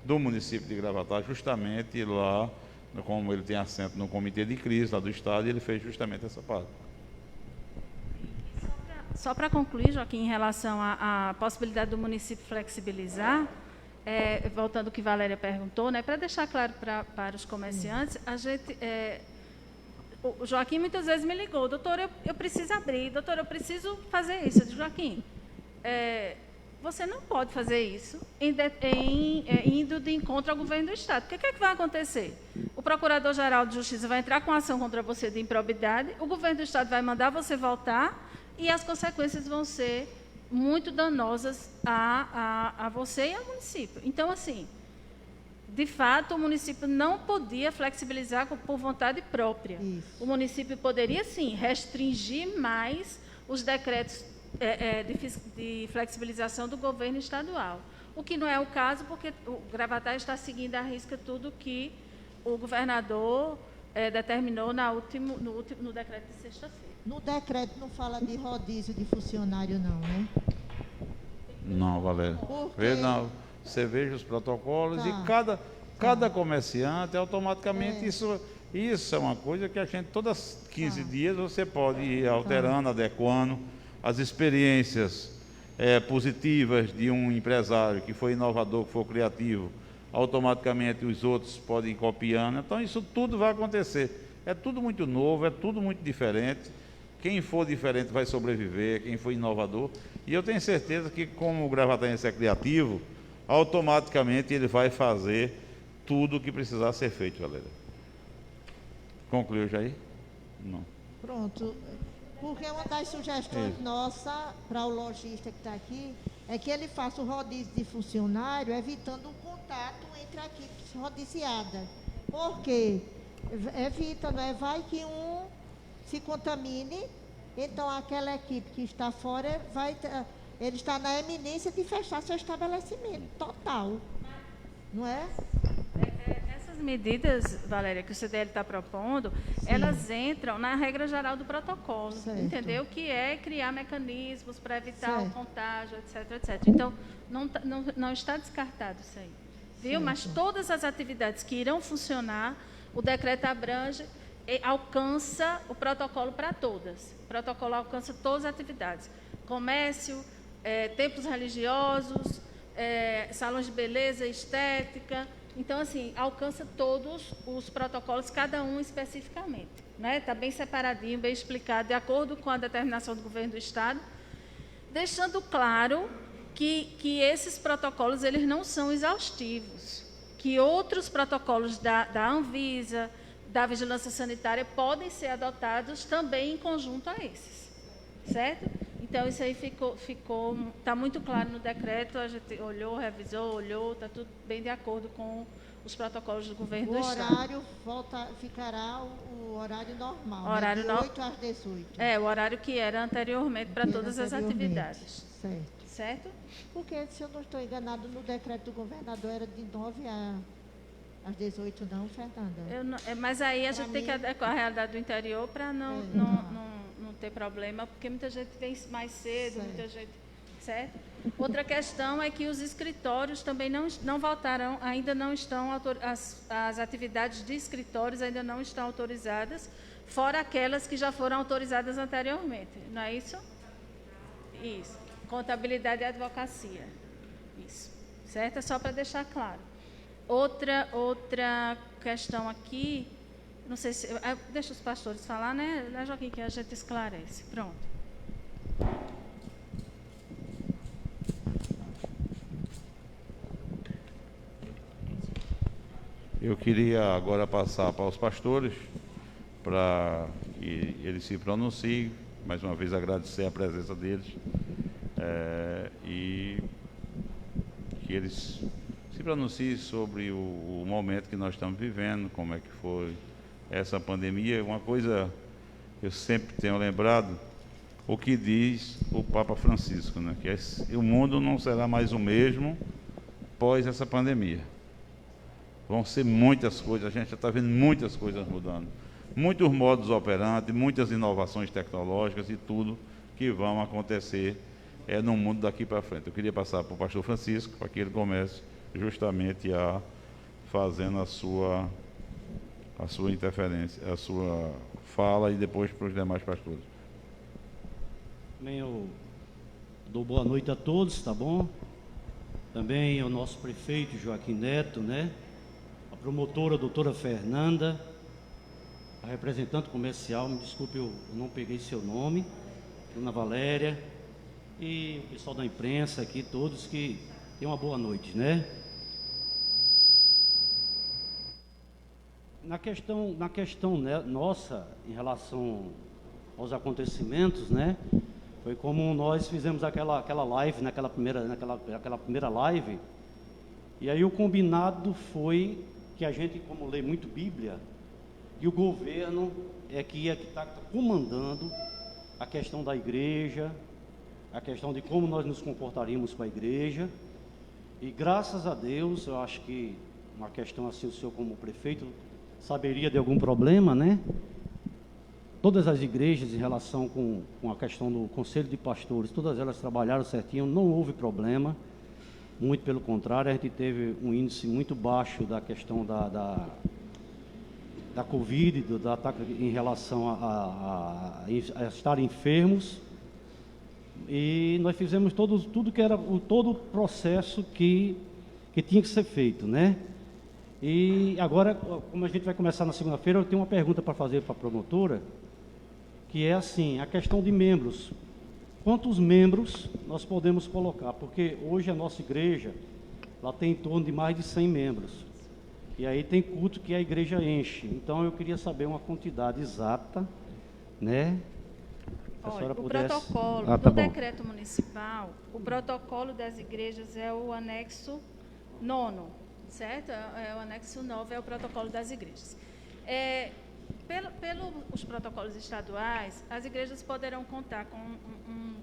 do município de Gravatá, justamente lá, como ele tem assento no Comitê de Crise lá do Estado, e ele fez justamente essa parte. Só para concluir, Joaquim, em relação à possibilidade do município flexibilizar, voltando ao que Valéria perguntou, né, para deixar claro para os comerciantes, a gente, o Joaquim muitas vezes me ligou, doutor, eu preciso abrir, doutor, eu preciso fazer isso. Eu disse, Joaquim, você não pode fazer isso indo de encontro ao governo do Estado. Porque o que é que vai acontecer? O Procurador-Geral de Justiça vai entrar com ação contra você de improbidade, o governo do Estado vai mandar você voltar e as consequências vão ser muito danosas a você e ao município. Então, assim, de fato, o município não podia flexibilizar por vontade própria. Isso. O município poderia, sim, restringir mais os decretos de flexibilização do governo estadual. O que não é o caso, porque o Gravatar está seguindo à risca tudo que o governador determinou no decreto de sexta-feira. No decreto não fala de rodízio de funcionário, não, né? Não, Valéria. Por quê? Você veja os protocolos Tá. e cada comerciante, automaticamente, isso é uma coisa que a gente, todas 15 dias, você pode ir alterando, adequando as experiências positivas de um empresário que foi inovador, que foi criativo, automaticamente os outros podem ir copiando. Então, isso tudo vai acontecer. É tudo muito novo, é tudo muito diferente. Quem for diferente vai sobreviver, quem for inovador. E eu tenho certeza que, como o Gravataense é criativo, automaticamente ele vai fazer tudo o que precisar ser feito, Valéria. Concluiu, Jair? Não. Pronto. Porque uma das sugestões nossa para o lojista que está aqui é que ele faça o rodízio de funcionário, evitando o contato entre equipes rodiciadas. Por quê? Evita, não é? Vai que um se contamine, então aquela equipe que está fora ele está na eminência de fechar seu estabelecimento total, não é? Essas medidas, Valéria, que o CDL está propondo, elas entram na regra geral do protocolo, Certo. entendeu? Que é criar mecanismos para evitar Certo. o contágio, etc, etc. Então, não está descartado isso aí, viu? Certo. Mas todas as atividades que irão funcionar, o decreto abrange e alcança o protocolo para todas. O protocolo alcança todas as atividades. Comércio, templos religiosos, salões de beleza, estética. Então, assim, alcança todos os protocolos, cada um especificamente. Está bem separadinho, bem explicado, de acordo com a determinação do governo do Estado, deixando claro que esses protocolos eles não são exaustivos, que outros protocolos da Anvisa, da Vigilância Sanitária, podem ser adotados também em conjunto a esses, certo? Então, isso aí está muito claro no decreto, a gente olhou, está tudo bem de acordo com os protocolos do governo do Estado. O horário ficará o horário normal, Horário de 8 às 18. O horário que era anteriormente para todas as atividades. Certo. Certo? Porque, se eu não estou enganado, no decreto do governador era de 9 às 18, não, Fernanda? Mas aí a Pra gente tem que mim- adequar a realidade do interior para não ter problema, porque muita gente vem mais cedo, Certo. muita gente... Certo? Outra questão é que os escritórios também não voltarão, ainda não estão, as atividades de escritórios ainda não estão autorizadas, fora aquelas que já foram autorizadas anteriormente, não é isso? Isso. Contabilidade e advocacia. Isso. Certo? É só para deixar claro. Outra questão aqui, não sei se... deixa os pastores falar, né, Joaquim, que a gente esclarece. Pronto. Eu queria agora passar para os pastores, para que eles se pronunciem, mais uma vez agradecer a presença deles, e que eles se pronunciem sobre o momento que nós estamos vivendo, como é que foi essa pandemia. Uma coisa que eu sempre tenho lembrado, o que diz o Papa Francisco, né? Que o mundo não será mais o mesmo pós essa pandemia. Vão ser muitas coisas, a gente já está vendo muitas coisas mudando. Muitos modos operantes, muitas inovações tecnológicas e tudo que vão acontecer no mundo daqui para frente. Eu queria passar para o pastor Francisco, para que ele comece justamente fazendo a sua interferência, a sua fala, e depois para os demais pastores. Também eu dou boa noite a todos, tá bom? Também ao nosso prefeito Joaquim Neto, né? A promotora doutora Fernanda, a representante comercial, me desculpe, eu não peguei seu nome, Dona Valéria, e o pessoal da imprensa aqui, todos que tenham uma boa noite, né? Na questão né, nossa, em relação aos acontecimentos, né? Foi como nós fizemos aquela live, naquela primeira live, E aí o combinado foi que a gente, como lê muito Bíblia, e o governo é que está comandando a questão da igreja, a questão de como nós nos comportaríamos com a igreja. E graças a Deus, eu acho que uma questão assim, o senhor como prefeito saberia de algum problema, né? Todas as igrejas em relação com a questão do Conselho de Pastores, todas elas trabalharam certinho, não houve problema, muito pelo contrário, a gente teve um índice muito baixo da questão da Covid, do ataque em relação a estar enfermos, e nós fizemos tudo que era todo o processo que tinha que ser feito, né? E agora, como a gente vai começar na segunda-feira, eu tenho uma pergunta para fazer para a promotora, que é assim, a questão de membros. Quantos membros nós podemos colocar? Porque hoje a nossa igreja, ela tem em torno de mais de 100 membros. E aí tem culto que a igreja enche. Então eu queria saber uma quantidade exata, né? Olha, o protocolo do decreto municipal, o protocolo das igrejas é o anexo 9, certo? É o anexo 9, é o protocolo das igrejas. Pelos protocolos estaduais, as igrejas poderão contar com um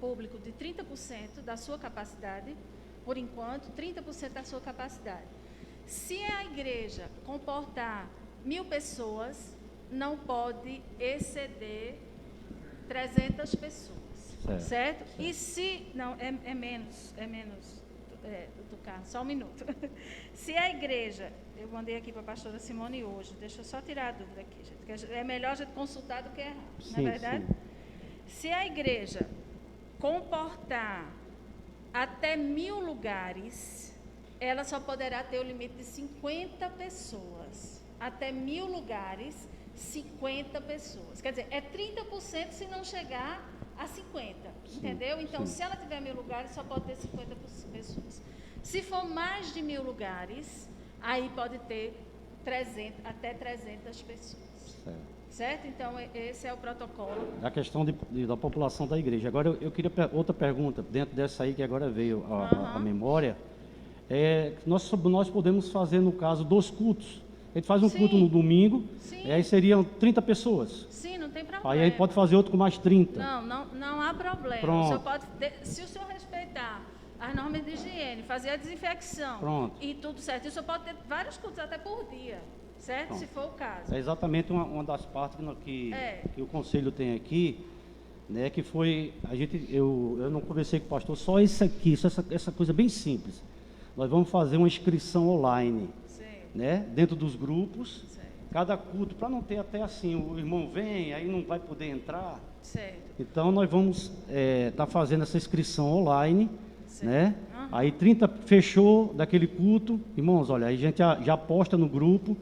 público de 30% da sua capacidade, por enquanto, 30% da sua capacidade. Se a igreja comportar 1.000 pessoas, não pode exceder 300 pessoas, certo? E se, não, é menos do carro, só um minuto. Se a igreja, eu mandei aqui para a pastora Simone hoje, deixa eu só tirar a dúvida aqui, gente, que é melhor a gente consultar do que errar, não é verdade? Sim. Se a igreja comportar até 1.000 lugares, ela só poderá ter o limite de 50 pessoas. Até 1.000 lugares, 50 pessoas. Quer dizer, é 30% se não chegar a 50, entendeu? Então, se ela tiver 1.000 lugares, só pode ter 50 pessoas. Se for mais de 1.000 lugares, aí pode ter até 300 pessoas. Certo? Então, esse é o protocolo. A questão da população da igreja. Agora, eu queria outra pergunta, dentro dessa aí que agora veio a memória. Nós podemos fazer, no caso, 2 cultos. A gente faz um culto no domingo, aí seriam 30 pessoas. Sim, não tem problema. Aí a gente pode fazer outro com mais 30. Não há problema. Pronto. O senhor pode se o senhor respeitar as normas de higiene, fazer a desinfecção. Pronto. E tudo certo. O senhor pode ter vários cultos até por dia, certo? Pronto. Se for o caso. É exatamente uma das partes que o conselho tem aqui, né, que foi, eu não conversei com o pastor, só isso aqui, essa coisa bem simples. Nós vamos fazer uma inscrição online, né, dentro dos grupos, cada culto, para não ter até assim, o irmão vem, aí não vai poder entrar. Certo. Então, nós vamos estar fazendo essa inscrição online, né? Aí 30 fechou daquele culto, irmãos, olha, aí a gente já posta no grupo,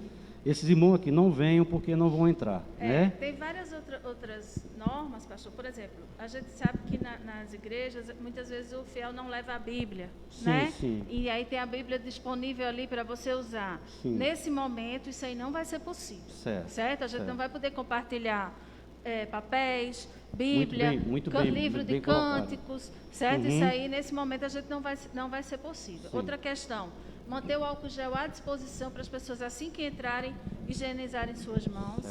esses irmãos aqui não venham porque não vão entrar, né? Tem várias outras normas, pastor. Por exemplo, a gente sabe que nas igrejas, muitas vezes o fiel não leva a Bíblia, né? Sim. E aí tem a Bíblia disponível ali para você usar. Sim. Nesse momento, isso aí não vai ser possível, certo? A gente não vai poder compartilhar papéis, Bíblia, livro de cânticos, certo? Isso aí, nesse momento, a gente não vai ser possível. Sim. Outra questão, manter o álcool gel à disposição para as pessoas, assim que entrarem, higienizarem suas mãos.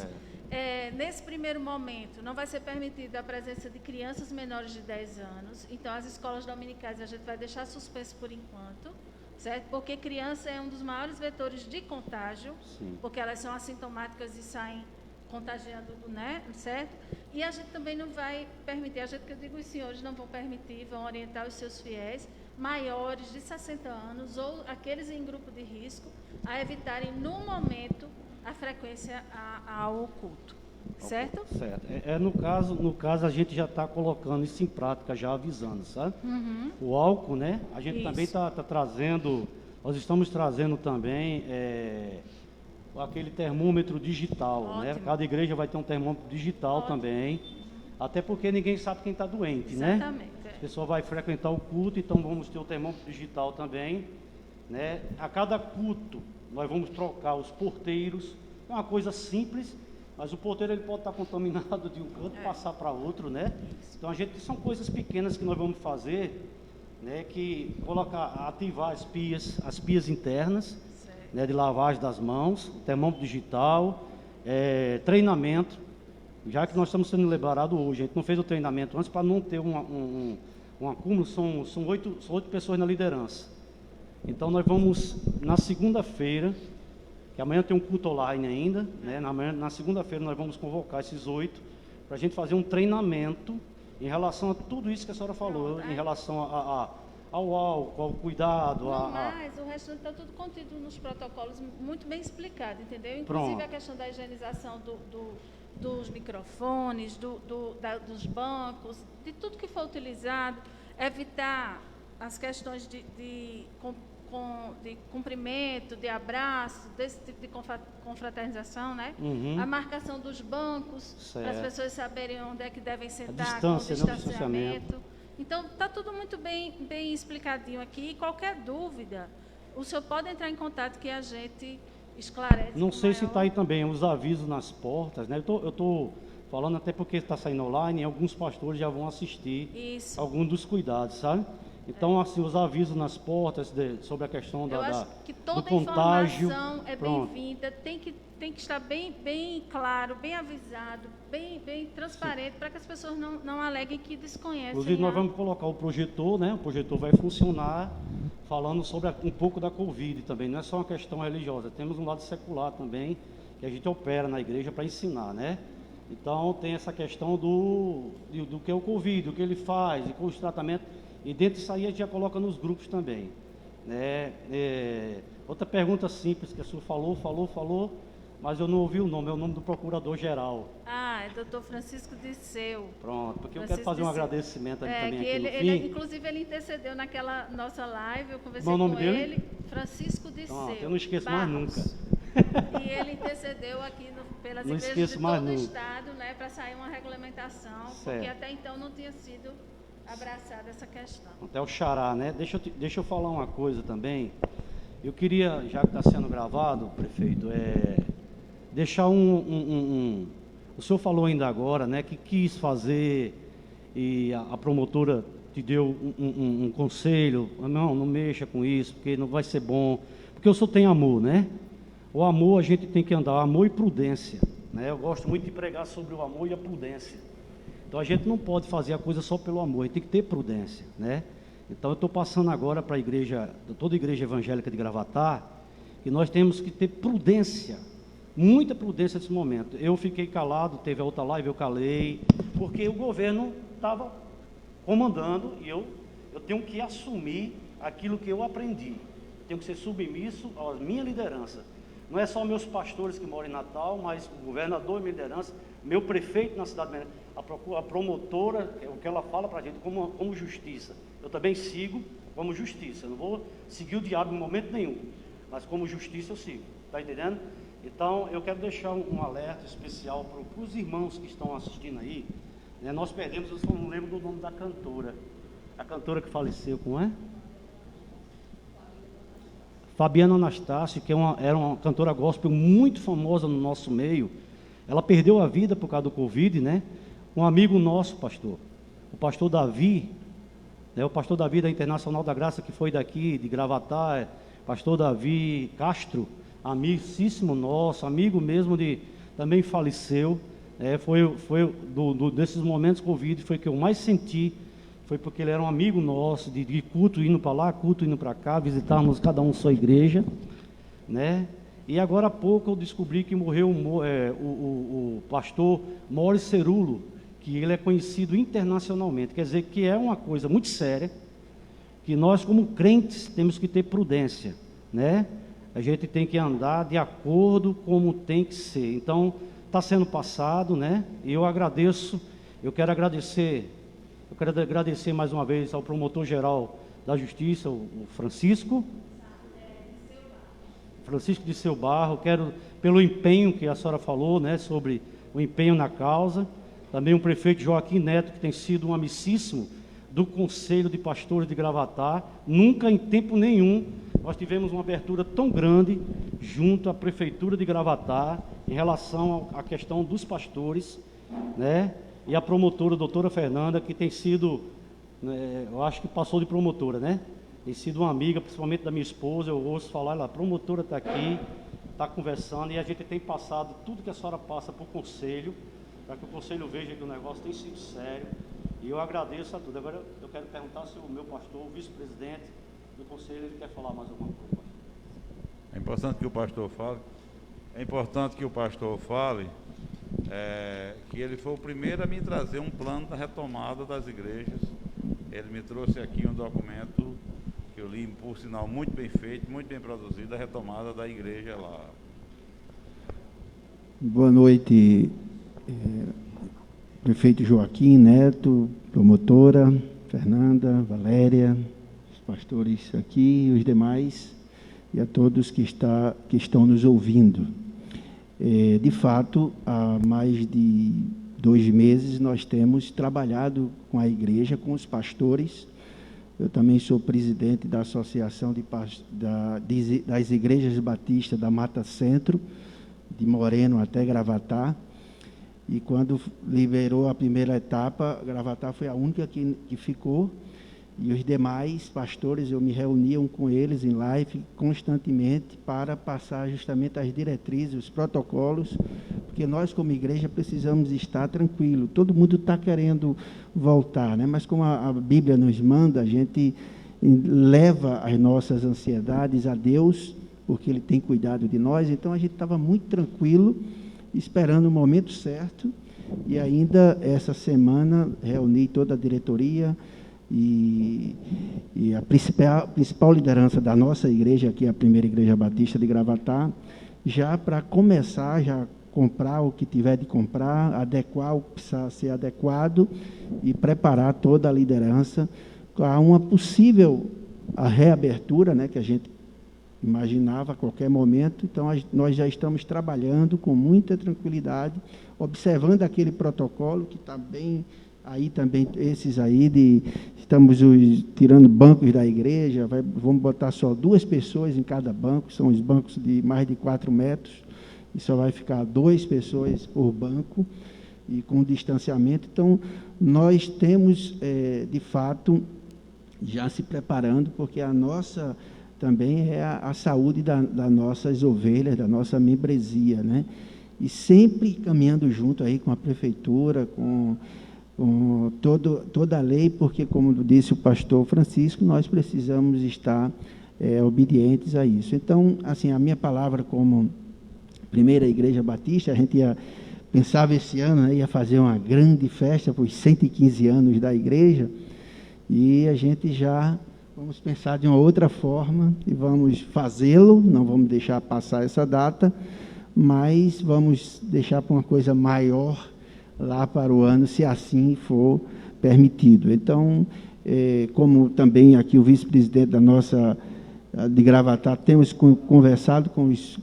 Nesse primeiro momento, não vai ser permitida a presença de crianças menores de 10 anos. Então, as escolas dominicais a gente vai deixar suspenso por enquanto, certo? Porque criança é um dos maiores vetores de contágio, porque elas são assintomáticas e saem contagiando, né? Certo? E a gente também não vai permitir, que eu digo, os senhores não vão permitir, vão orientar os seus fiéis maiores de 60 anos ou aqueles em grupo de risco a evitarem, no momento, a frequência ao culto, certo? Certo. No caso, a gente já está colocando isso em prática, já avisando, sabe? O álcool, né? A gente também está trazendo, nós estamos trazendo também aquele termômetro digital, né? Cada igreja vai ter um termômetro digital também, até porque ninguém sabe quem está doente, né? Exatamente. A pessoa vai frequentar o culto, então vamos ter o termômetro digital também, né? A cada culto, nós vamos trocar os porteiros, é uma coisa simples, mas o porteiro ele pode estar contaminado de um canto e passar para outro, né? Então são coisas pequenas que nós vamos fazer né, que ativar as pias internas, né, de lavagem das mãos, termômetro digital, treinamento, já que nós estamos sendo liberados hoje. A gente não fez o treinamento antes para não ter um acúmulo, são 8 pessoas na liderança. Então nós vamos, na segunda-feira, que amanhã tem um culto online ainda, né, na segunda-feira nós vamos convocar esses 8 para a gente fazer um treinamento em relação a tudo isso que a senhora falou, em relação ao álcool, ao cuidado. Não, mas o restante está tudo contido nos protocolos, muito bem explicado, entendeu? Inclusive Pronto. a questão da higienização dos microfones, dos bancos, de tudo que for utilizado, evitar as questões de cumprimento, de abraço, desse tipo de confraternização, né? Uhum. A marcação dos bancos, para as Certo. pessoas saberem onde é que devem sentar, distância, com o né? O distanciamento. distanciamento. Então, está tudo muito bem explicadinho aqui. E qualquer dúvida, o senhor pode entrar em contato que a gente esclarece. Não com sei se maior- está aí também os avisos nas portas, né? Eu estou falando até porque está saindo online e alguns pastores já vão assistir Isso. alguns dos cuidados, sabe? Então, assim, os avisos nas portas sobre a questão Eu acho que do toda contágio. informação é Pronto. bem-vinda, tem que estar bem claro, bem avisado, bem transparente, para que as pessoas não aleguem que desconhecem. Inclusive, nós vamos colocar o projetor, né? O projetor vai funcionar falando sobre um pouco da Covid também. Não é só uma questão religiosa, temos um lado secular também, que a gente opera na igreja para ensinar, né? Então, tem essa questão do que é o Covid, o que ele faz, e com os tratamentos. E dentro disso aí a gente já coloca nos grupos também, né? Outra pergunta simples que a senhora falou, mas eu não ouvi o nome, é o nome do procurador-geral. Ah, é doutor Francisco Disseu. Pronto, porque eu Francisco quero fazer um Disseu. agradecimento ali também Que aqui no ele, fim. inclusive, ele intercedeu naquela nossa live, eu conversei Qual o nome com dele? ele, Francisco Disseu. Pronto, eu não esqueço mais Barros. nunca. E ele intercedeu aqui pelas Não igrejas esqueço de mais todo o nunca. estado, né, para sair uma regulamentação, Certo. porque até então não tinha sido abraçada essa questão. Até o xará, né? Deixa eu falar uma coisa também. Eu queria, já que está sendo gravado, prefeito, deixar o senhor falou ainda agora, né, que quis fazer e a promotora te deu um conselho, não mexa com isso, porque não vai ser bom, porque o senhor tem amor, né? O amor a gente tem que andar, amor e prudência, né? Eu gosto muito de pregar sobre o amor e a prudência. Então a gente não pode fazer a coisa só pelo amor, a gente tem que ter prudência, né? Então eu estou passando agora para a igreja, toda a igreja evangélica de Gravatá, que nós temos que ter prudência, muita prudência nesse momento. Eu fiquei calado, teve a outra live, eu calei, porque o governo estava comandando e eu tenho que assumir aquilo que eu aprendi. Tenho que ser submisso à minha liderança. Não é só meus pastores que moram em Natal, mas o governador e minha liderança, meu prefeito na cidade de Minas, a promotora, o que ela fala para a gente como justiça. Eu também sigo como justiça. Eu não vou seguir o diabo em momento nenhum, mas como justiça eu sigo. Está entendendo? Então, eu quero deixar um alerta especial para os irmãos que estão assistindo aí. Né? Nós perdemos, eu só não lembro do nome da cantora. A cantora que faleceu, como é? Fabiana Anastácio, que era uma cantora gospel muito famosa no nosso meio. Ela perdeu a vida por causa do Covid, né? Um amigo nosso, pastor, o pastor Davi, né? O pastor Davi da Internacional da Graça, que foi daqui, de Gravatá, pastor Davi Castro, amicíssimo nosso, amigo mesmo também faleceu. Foi desses momentos Covid, foi que eu mais senti, foi porque ele era um amigo nosso, de culto indo para lá, culto indo para cá, visitávamos cada um sua igreja, né? E agora há pouco eu descobri que morreu o pastor Maurice Cerulo, que ele é conhecido internacionalmente, quer dizer que é uma coisa muito séria, que nós como crentes temos que ter prudência, né? A gente tem que andar de acordo como tem que ser. Então, está sendo passado, né? E eu quero agradecer mais uma vez ao promotor-geral da Justiça, o Francisco Disseu Barro, quero pelo empenho que a senhora falou, né, sobre o empenho na causa, também o prefeito Joaquim Neto, que tem sido um amicíssimo do Conselho de Pastores de Gravatá, nunca em tempo nenhum nós tivemos uma abertura tão grande junto à Prefeitura de Gravatá em relação à questão dos pastores, né, e a promotora, a doutora Fernanda, que tem sido eu acho que passou de promotora, né? Tem sido uma amiga, principalmente da minha esposa, eu ouço falar, ela, a promotora está aqui, está conversando, e a gente tem passado tudo que a senhora passa para o conselho, para que o conselho veja que o negócio tem sido sério, e eu agradeço a tudo. Agora eu quero perguntar se o meu pastor, o vice-presidente do conselho, ele quer falar mais alguma coisa. É importante que o pastor fale. É importante que o pastor fale que ele foi o primeiro a me trazer um plano da retomada das igrejas. Ele me trouxe aqui um documento que eu li, por sinal, muito bem feito, muito bem produzido, a retomada da igreja lá. Boa noite, prefeito Joaquim Neto, promotora Fernanda, Valéria, os pastores aqui e os demais, e a todos que estão nos ouvindo. De fato, há mais de 2 meses nós temos trabalhado com a igreja, com os pastores. Eu também sou presidente da Associação das Igrejas Batistas da Mata Centro, de Moreno até Gravatá. E quando liberou a primeira etapa, Gravatá foi a única que ficou. E os demais pastores, eu me reunia com eles em live constantemente para passar justamente as diretrizes, os protocolos, porque nós como igreja precisamos estar tranquilo. Todo mundo está querendo voltar, né? Mas como a Bíblia nos manda, a gente leva as nossas ansiedades a Deus, porque Ele tem cuidado de nós. Então a gente estava muito tranquilo, esperando o momento certo, e ainda essa semana reuni toda a diretoria, e a principal liderança da nossa igreja, aqui a Primeira Igreja Batista de Gravatá, já para começar, já comprar o que tiver de comprar, adequar o que precisa ser adequado e preparar toda a liderança para uma possível reabertura, né, que a gente imaginava a qualquer momento. Então, nós já estamos trabalhando com muita tranquilidade, observando aquele protocolo que está bem. Aí também, esses aí, estamos tirando bancos da igreja, vamos botar só 2 pessoas em cada banco, são os bancos de mais de 4 metros, e só vai ficar 2 pessoas por banco, e com distanciamento. Então, nós temos, de fato, já se preparando, porque a nossa também é a saúde das nossas ovelhas, da nossa membresia, né? E sempre caminhando junto aí com a prefeitura, com toda a lei, porque, como disse o pastor Francisco, nós precisamos estar obedientes a isso. Então, assim, a minha palavra como Primeira Igreja Batista, a gente pensava esse ano, né, ia fazer uma grande festa para os 115 anos da igreja, e a gente já vamos pensar de uma outra forma, e vamos fazê-lo, não vamos deixar passar essa data, mas vamos deixar para uma coisa maior, lá para o ano, se assim for permitido. Então, como também aqui o vice-presidente da nossa, de Gravatá, temos conversado com os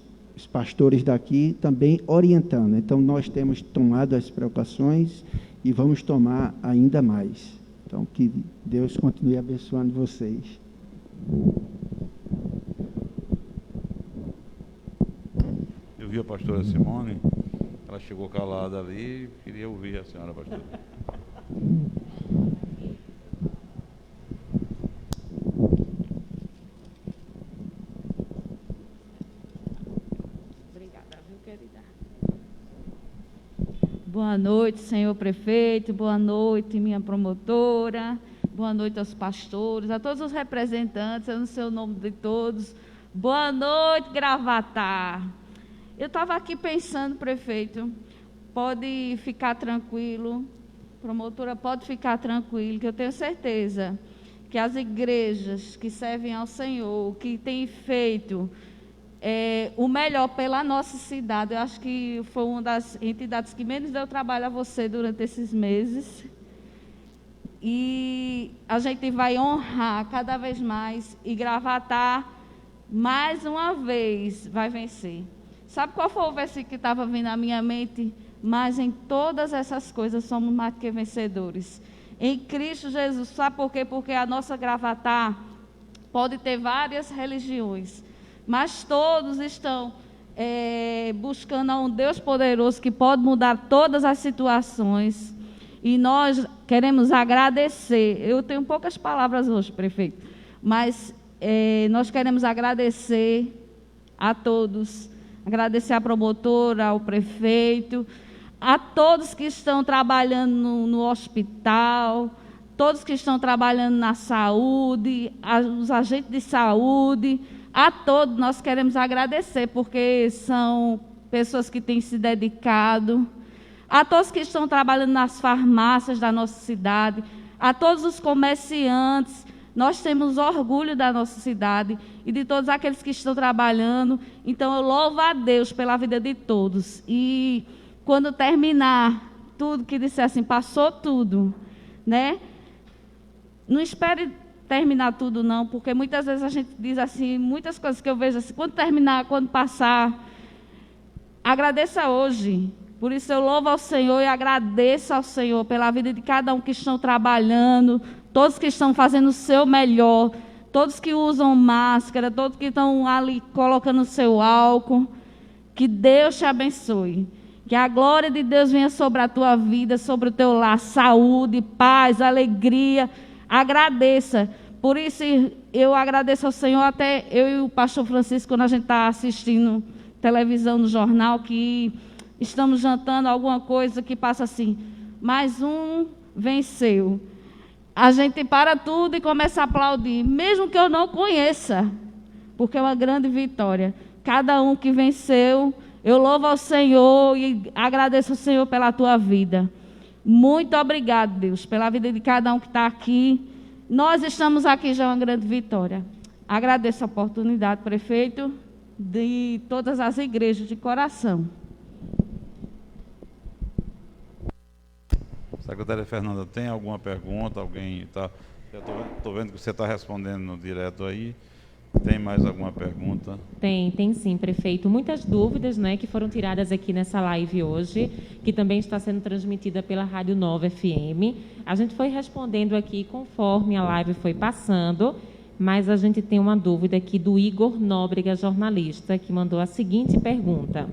pastores daqui, também orientando. Então, nós temos tomado as precauções e vamos tomar ainda mais. Então, que Deus continue abençoando vocês. Eu vi a pastora Simone. Ela chegou calada ali, queria ouvir a senhora, pastora. Obrigada, viu, querida? Boa noite, senhor prefeito, boa noite, minha promotora, boa noite aos pastores, a todos os representantes, eu não sei o nome de todos. Boa noite, Gravatá. Eu estava aqui pensando, prefeito, pode ficar tranquilo, promotora, pode ficar tranquilo, que eu tenho certeza que as igrejas que servem ao Senhor, que têm feito o melhor pela nossa cidade, eu acho que foi uma das entidades que menos deu trabalho a você durante esses meses, e a gente vai honrar cada vez mais, e Gravatá, mais uma vez, vai vencer. Sabe qual foi o versículo que estava vindo à minha mente? Mas em todas essas coisas somos mais que vencedores. Em Cristo Jesus. Sabe por quê? Porque a nossa Gravatá pode ter várias religiões, mas todos estão buscando a um Deus poderoso que pode mudar todas as situações. E nós queremos agradecer. Eu tenho poucas palavras hoje, prefeito, mas nós queremos agradecer a todos, agradecer à promotora, ao prefeito, a todos que estão trabalhando no hospital, todos que estão trabalhando na saúde, os agentes de saúde, a todos nós queremos agradecer, porque são pessoas que têm se dedicado, a todos que estão trabalhando nas farmácias da nossa cidade, a todos os comerciantes. Nós temos orgulho da nossa cidade e de todos aqueles que estão trabalhando. Então, eu louvo a Deus pela vida de todos. E quando terminar tudo, que disser assim, passou tudo, né? Não espere terminar tudo, não, porque muitas vezes a gente diz assim, muitas coisas que eu vejo assim, quando terminar, quando passar, agradeça hoje. Por isso eu louvo ao Senhor e agradeço ao Senhor pela vida de cada um que estão trabalhando, todos que estão fazendo o seu melhor, todos que usam máscara, todos que estão ali colocando o seu álcool. Que Deus te abençoe. Que a glória de Deus venha sobre a tua vida, sobre o teu lar, saúde, paz, alegria. Agradeça. Por isso eu agradeço ao Senhor, até eu e o pastor Francisco, quando a gente está assistindo televisão no jornal, que estamos jantando alguma coisa que passa assim, mais um venceu. A gente para tudo e começa a aplaudir, mesmo que eu não conheça, porque é uma grande vitória. Cada um que venceu, eu louvo ao Senhor e agradeço ao Senhor pela tua vida. Muito obrigado, Deus, pela vida de cada um que está aqui. Nós estamos aqui, já é uma grande vitória. Agradeço a oportunidade, prefeito, de todas as igrejas de coração. Secretária Fernanda, tem alguma pergunta? Alguém está... Já estou vendo que você está respondendo direto aí. Tem mais alguma pergunta? Tem sim, prefeito. Muitas dúvidas, né, que foram tiradas aqui nessa live hoje, que também está sendo transmitida pela Rádio Nova FM. A gente foi respondendo aqui conforme a live foi passando, mas a gente tem uma dúvida aqui do Igor Nóbrega, jornalista, que mandou a seguinte pergunta.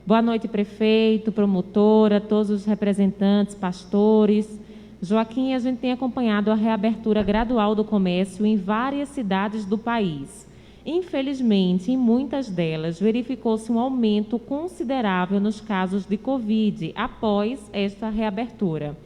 Boa noite, prefeito, promotora, todos os representantes, pastores. Joaquim, a gente tem acompanhado a reabertura gradual do comércio em várias cidades do país. Infelizmente, em muitas delas, verificou-se um aumento considerável nos casos de Covid após esta reabertura.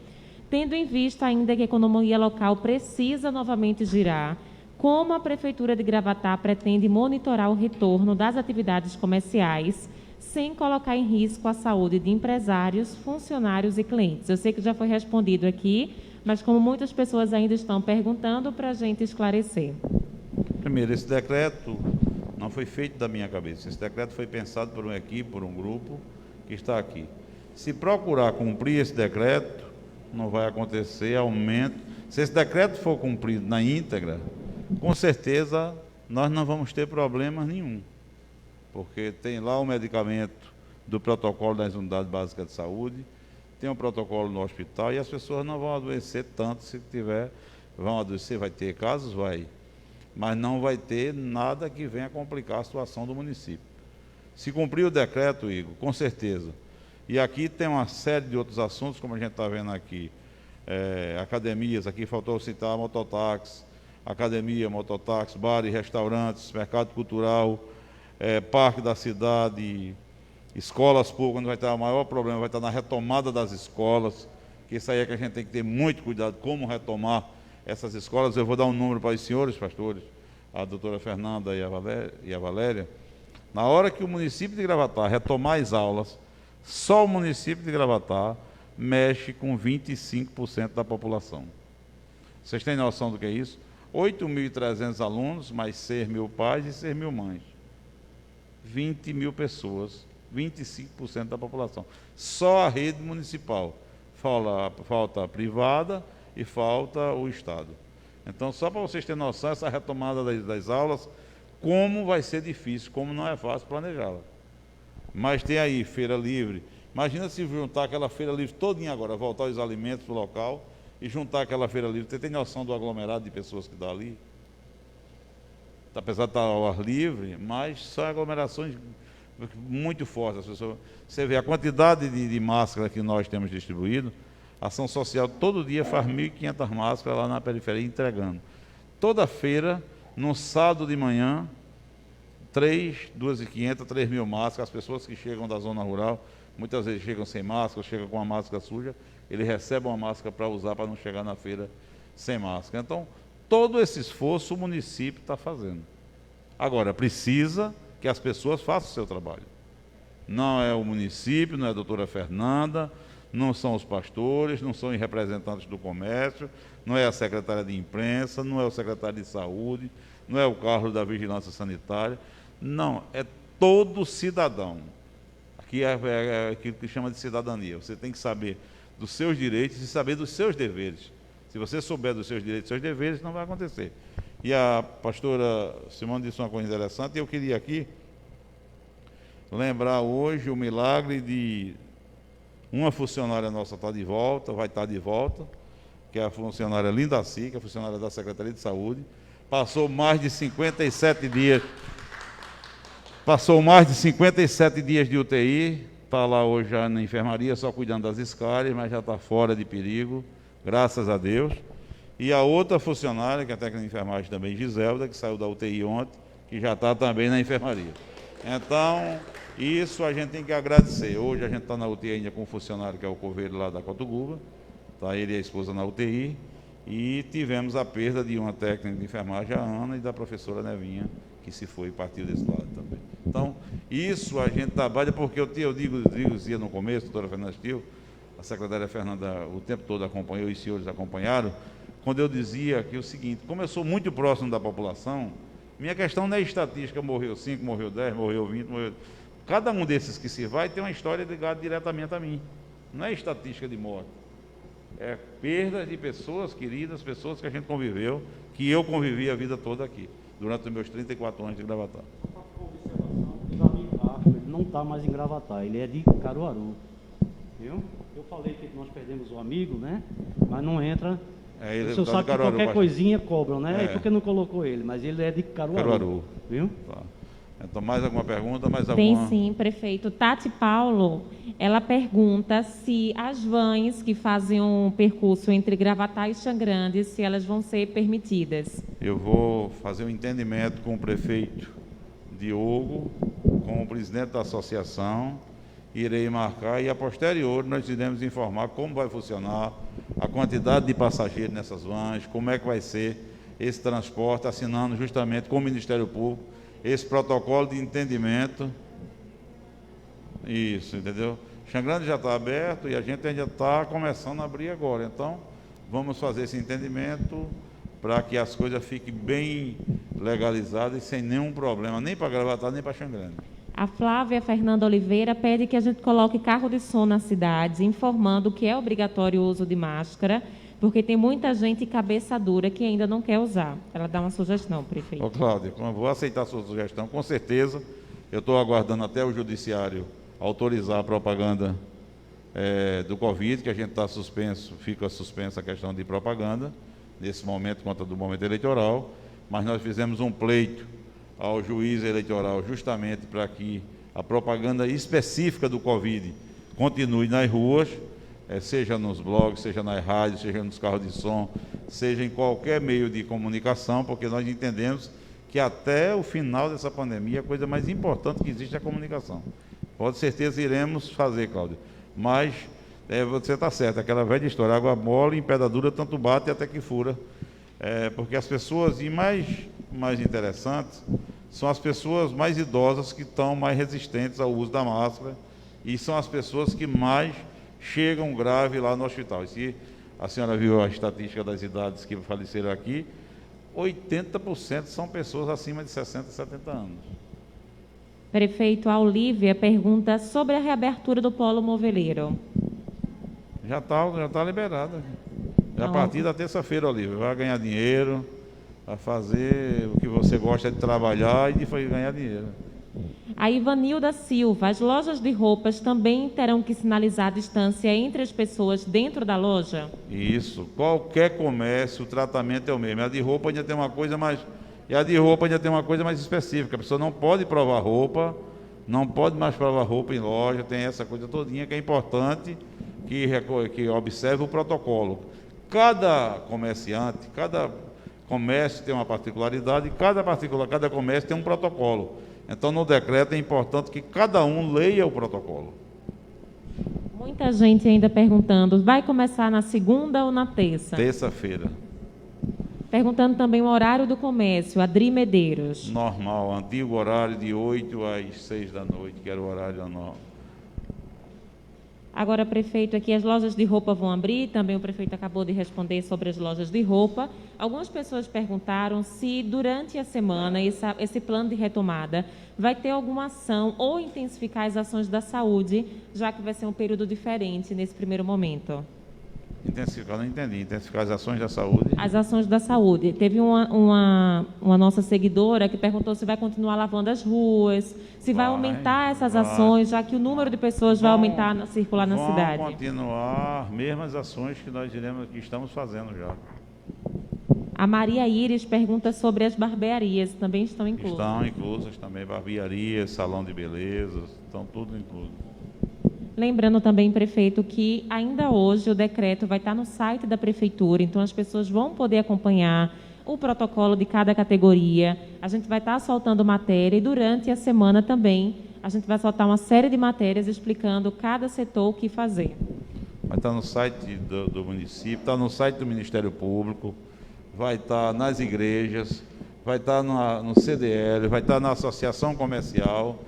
Tendo em vista ainda que a economia local precisa novamente girar, como a Prefeitura de Gravatá pretende monitorar o retorno das atividades comerciais sem colocar em risco a saúde de empresários, funcionários e clientes? Eu sei que já foi respondido aqui, mas como muitas pessoas ainda estão perguntando, para a gente esclarecer. Primeiro, esse decreto não foi feito da minha cabeça. Esse decreto foi pensado por uma equipe, por um grupo que está aqui. Se procurar cumprir esse decreto, não vai acontecer aumento. Se esse decreto for cumprido na íntegra, com certeza nós não vamos ter problemas nenhum. Porque tem lá o medicamento do protocolo das unidades básicas de saúde, tem um protocolo no hospital e as pessoas não vão adoecer tanto. Se tiver, vão adoecer, vai ter casos, vai, mas não vai ter nada que venha complicar a situação do município. Se cumprir o decreto, Igor, com certeza. E aqui tem uma série de outros assuntos, como a gente está vendo aqui, academias, aqui faltou citar mototáxi, academia, mototáxi, bares, restaurantes, mercado cultural, parque da cidade, escolas públicas, onde vai ter o maior problema, vai estar na retomada das escolas, que isso aí é que a gente tem que ter muito cuidado, como retomar essas escolas. Eu vou dar um número para os senhores pastores, a doutora Fernanda e a Valéria. Na hora que o município de Gravatá retomar as aulas, só o município de Gravatá mexe com 25% da população. Vocês têm noção do que é isso? 8.300 alunos, mais 6.000 pais e 6.000 mães. 20 mil pessoas, 25% da população. Só a rede municipal. Falta a privada e falta o Estado. Então, só para vocês terem noção, essa retomada das aulas, como vai ser difícil, como não é fácil planejá-la. Mas tem aí feira livre. Imagina se juntar aquela feira livre todinha agora, voltar os alimentos para o local e juntar aquela feira livre. Você tem noção do aglomerado de pessoas que dá ali? Apesar de estar ao ar livre, mas são aglomerações muito fortes. As pessoas, você vê a quantidade de máscara que nós temos distribuído, Ação social todo dia faz 1.500 máscaras lá na periferia entregando. Toda feira, no sábado de manhã, 2.500, 3.000 máscaras. As pessoas que chegam da zona rural, muitas vezes chegam sem máscara, chegam com uma máscara suja, ele recebe uma máscara para usar, para não chegar na feira sem máscara. Então, todo esse esforço o município está fazendo. Agora, precisa que as pessoas façam o seu trabalho. Não é o município, não é a doutora Fernanda, não são os pastores, não são os representantes do comércio, não é a secretária de imprensa, não é o secretário de saúde, não é o Carlos da vigilância sanitária. Não, é todo cidadão. Aqui é aquilo que chama de cidadania. Você tem que saber dos seus direitos e saber dos seus deveres. Se você souber dos seus direitos e seus deveres, não vai acontecer. E a pastora Simone disse uma coisa interessante, e eu queria aqui lembrar hoje o milagre de uma funcionária nossa vai estar de volta, que é a funcionária Lindaci, que é a funcionária da Secretaria de Saúde, passou mais de 57 dias de UTI, está lá hoje já na enfermaria, só cuidando das escárias, mas já está fora de perigo, graças a Deus. E a outra funcionária, que é a técnica de enfermagem também, Giselda, que saiu da UTI ontem, que já está também na enfermaria. Então, isso a gente tem que agradecer. Hoje a gente está na UTI ainda com um funcionário que é o Coveiro lá da Cotuguba, está ele e a esposa na UTI, e tivemos a perda de uma técnica de enfermagem, a Ana, e da professora Nevinha, que se foi e partiu desse lado também. Então, isso a gente trabalha, porque eu dizia no começo, doutora Fernanda Stil, a secretária Fernanda o tempo todo acompanhou, e os senhores acompanharam, quando eu dizia que o seguinte, como eu sou muito próximo da população, minha questão não é estatística, morreu 5, morreu 10, morreu 20, morreu... Cada um desses que se vai tem uma história ligada diretamente a mim. Não é estatística de morte. É perda de pessoas queridas, pessoas que a gente conviveu, que eu convivi a vida toda aqui, durante os meus 34 anos de Gravatar. Ele não está mais em Gravatar, ele é de Caruaru. Viu? Eu falei que nós perdemos um amigo, né? Mas não entra. O senhor sabe que qualquer coisinha cobram, né? E por que não colocou ele? Mas ele é de Caruaru. Viu? Tá. Então, mais alguma pergunta? Tem sim, prefeito. Tati Paulo, ela pergunta se as vans que fazem um percurso entre Gravatar e Xangrande, se elas vão ser permitidas. Eu vou fazer um entendimento com o prefeito Diogo, com o presidente da associação, irei marcar e a posterior nós iremos informar como vai funcionar, a quantidade de passageiros nessas vans, como é que vai ser esse transporte, assinando justamente com o Ministério Público esse protocolo de entendimento. Isso, entendeu? Xangrande já está aberto e a gente ainda está começando a abrir agora. Então, vamos fazer esse entendimento para que as coisas fiquem bem legalizadas e sem nenhum problema, nem para Gravatar, nem para Xangrande. A Flávia Fernanda Oliveira pede que a gente coloque carro de som na cidade, informando que é obrigatório o uso de máscara, porque tem muita gente cabeça dura que ainda não quer usar. Ela dá uma sugestão, prefeito. Ô, Cláudia, eu vou aceitar a sua sugestão, com certeza. Eu estou aguardando até o Judiciário autorizar a propaganda do Covid, que a gente está suspenso, fica suspensa a questão de propaganda, nesse momento, conta do momento eleitoral, mas nós fizemos um pleito ao juiz eleitoral justamente para que a propaganda específica do Covid continue nas ruas, seja nos blogs, seja nas rádios, seja nos carros de som, seja em qualquer meio de comunicação, porque nós entendemos que até o final dessa pandemia a coisa mais importante que existe é a comunicação. Pode certeza iremos fazer, Cláudio, mas você está certo, aquela velha história, água mole, em pedra dura, tanto bate até que fura, porque as pessoas, e mais interessantes, são as pessoas mais idosas que estão mais resistentes ao uso da máscara e são as pessoas que mais chegam grave lá no hospital. E se a senhora viu a estatística das idades que faleceram aqui, 80% são pessoas acima de 60, 70 anos. Prefeito, a Olívia pergunta sobre a reabertura do Polo Moveleiro. Já tá liberada. A partir da terça-feira, Olívia, vai ganhar dinheiro, vai fazer o que você gosta de trabalhar e de ganhar dinheiro. A Ivanilda Silva, as lojas de roupas também terão que sinalizar a distância entre as pessoas dentro da loja? Isso, qualquer comércio, o tratamento é o mesmo. A de roupa ainda tem uma coisa mais... E a de roupa ainda tem uma coisa mais específica. A pessoa não pode provar roupa, não pode mais provar roupa em loja, tem essa coisa todinha que é importante que observe o protocolo. Cada comerciante, cada comércio tem uma particularidade, cada comércio tem um protocolo. Então, no decreto é importante que cada um leia o protocolo. Muita gente ainda perguntando, vai começar na segunda ou na terça? Terça-feira. Perguntando também o horário do comércio, Adri Medeiros. Normal, antigo horário de 8 às 6 da noite, que era o horário normal. Agora, prefeito, aqui as lojas de roupa vão abrir, também o prefeito acabou de responder sobre as lojas de roupa. Algumas pessoas perguntaram se durante a semana esse plano de retomada vai ter alguma ação ou intensificar as ações da saúde, já que vai ser um período diferente nesse primeiro momento. Intensificar, não entendi. Intensificar as ações da saúde? As ações da saúde. Teve uma nossa seguidora que perguntou se vai continuar lavando as ruas, se vai aumentar essas ações, já que o número de pessoas vai aumentar, circular na cidade. Vão continuar mesmas ações que estamos fazendo já. A Maria Íris pergunta sobre as barbearias, também estão inclusas? Estão inclusas também, barbearias, salão de beleza, estão tudo incluso. Lembrando também, prefeito, que ainda hoje o decreto vai estar no site da prefeitura, então as pessoas vão poder acompanhar o protocolo de cada categoria. A gente vai estar soltando matéria e durante a semana também a gente vai soltar uma série de matérias explicando cada setor o que fazer. Vai estar no site do município, está no site do Ministério Público, vai estar nas igrejas, vai estar no CDL, vai estar na Associação Comercial,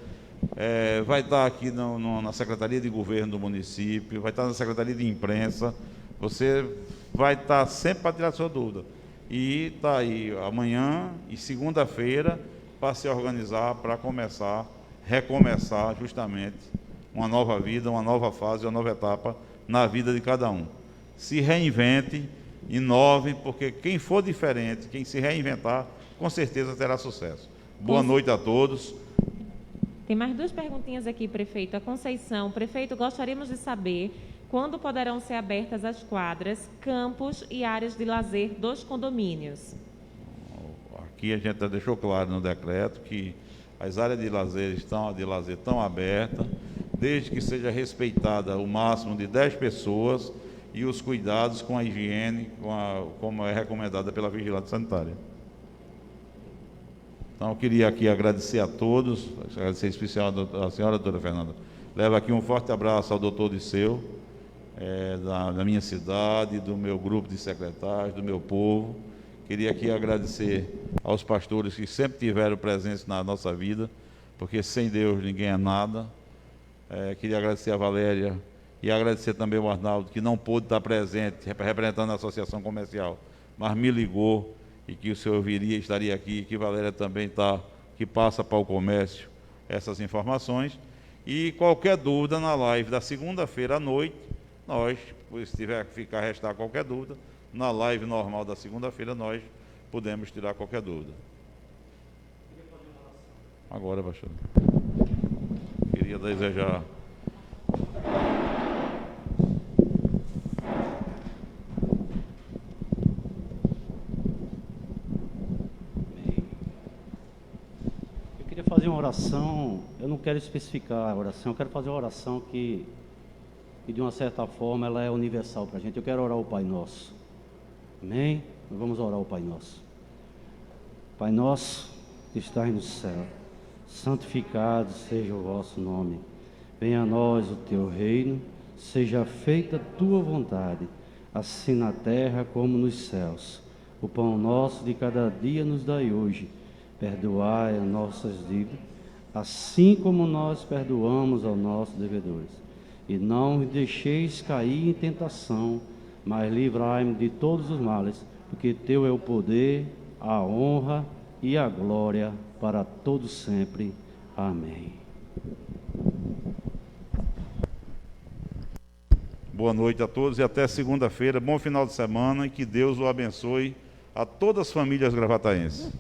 vai estar aqui na Secretaria de Governo do município, vai estar na Secretaria de Imprensa. Você vai estar sempre para tirar sua dúvida. E está aí amanhã e segunda-feira para se organizar, para recomeçar justamente uma nova vida, uma nova fase, uma nova etapa na vida de cada um. Se reinvente, inove, porque quem for diferente, quem se reinventar, com certeza terá sucesso. Boa noite a todos. Tem mais duas perguntinhas aqui, prefeito. A Conceição, prefeito, gostaríamos de saber quando poderão ser abertas as quadras, campos e áreas de lazer dos condomínios. Aqui a gente já deixou claro no decreto que as áreas de lazer estão abertas, desde que seja respeitada o máximo de 10 pessoas e os cuidados com a higiene, como é recomendada pela Vigilância Sanitária. Então, eu queria aqui agradecer a todos, agradecer em especial à senhora doutora Fernanda. Levo aqui um forte abraço ao doutor Disseu, da minha cidade, do meu grupo de secretários, do meu povo. Queria aqui agradecer aos pastores que sempre tiveram presença na nossa vida, porque sem Deus ninguém é nada. Queria agradecer a Valéria e agradecer também ao Arnaldo, que não pôde estar presente, representando a Associação Comercial, mas me ligou e que o senhor estaria aqui, que Valéria também está, que passa para o comércio essas informações. E qualquer dúvida na live da segunda-feira à noite, nós, se restar qualquer dúvida, na live normal da segunda-feira nós podemos tirar qualquer dúvida. Agora, pastor. Queria desejar... Fazer uma oração, eu não quero especificar a oração, eu quero fazer uma oração que de uma certa forma ela é universal para a gente. Eu quero orar o Pai Nosso. Amém? Nós vamos orar o Pai Nosso. Pai Nosso que estás no céu, santificado seja o vosso nome. Venha a nós o teu reino, seja feita a tua vontade, assim na terra como nos céus. O pão nosso de cada dia nos dai hoje. Perdoai as nossas dívidas, assim como nós perdoamos aos nossos devedores. E não nos deixeis cair em tentação, mas livrai-me de todos os males, porque teu é o poder, a honra e a glória para todos sempre. Amém. Boa noite a todos e até segunda-feira. Bom final de semana e que Deus o abençoe a todas as famílias gravataenses.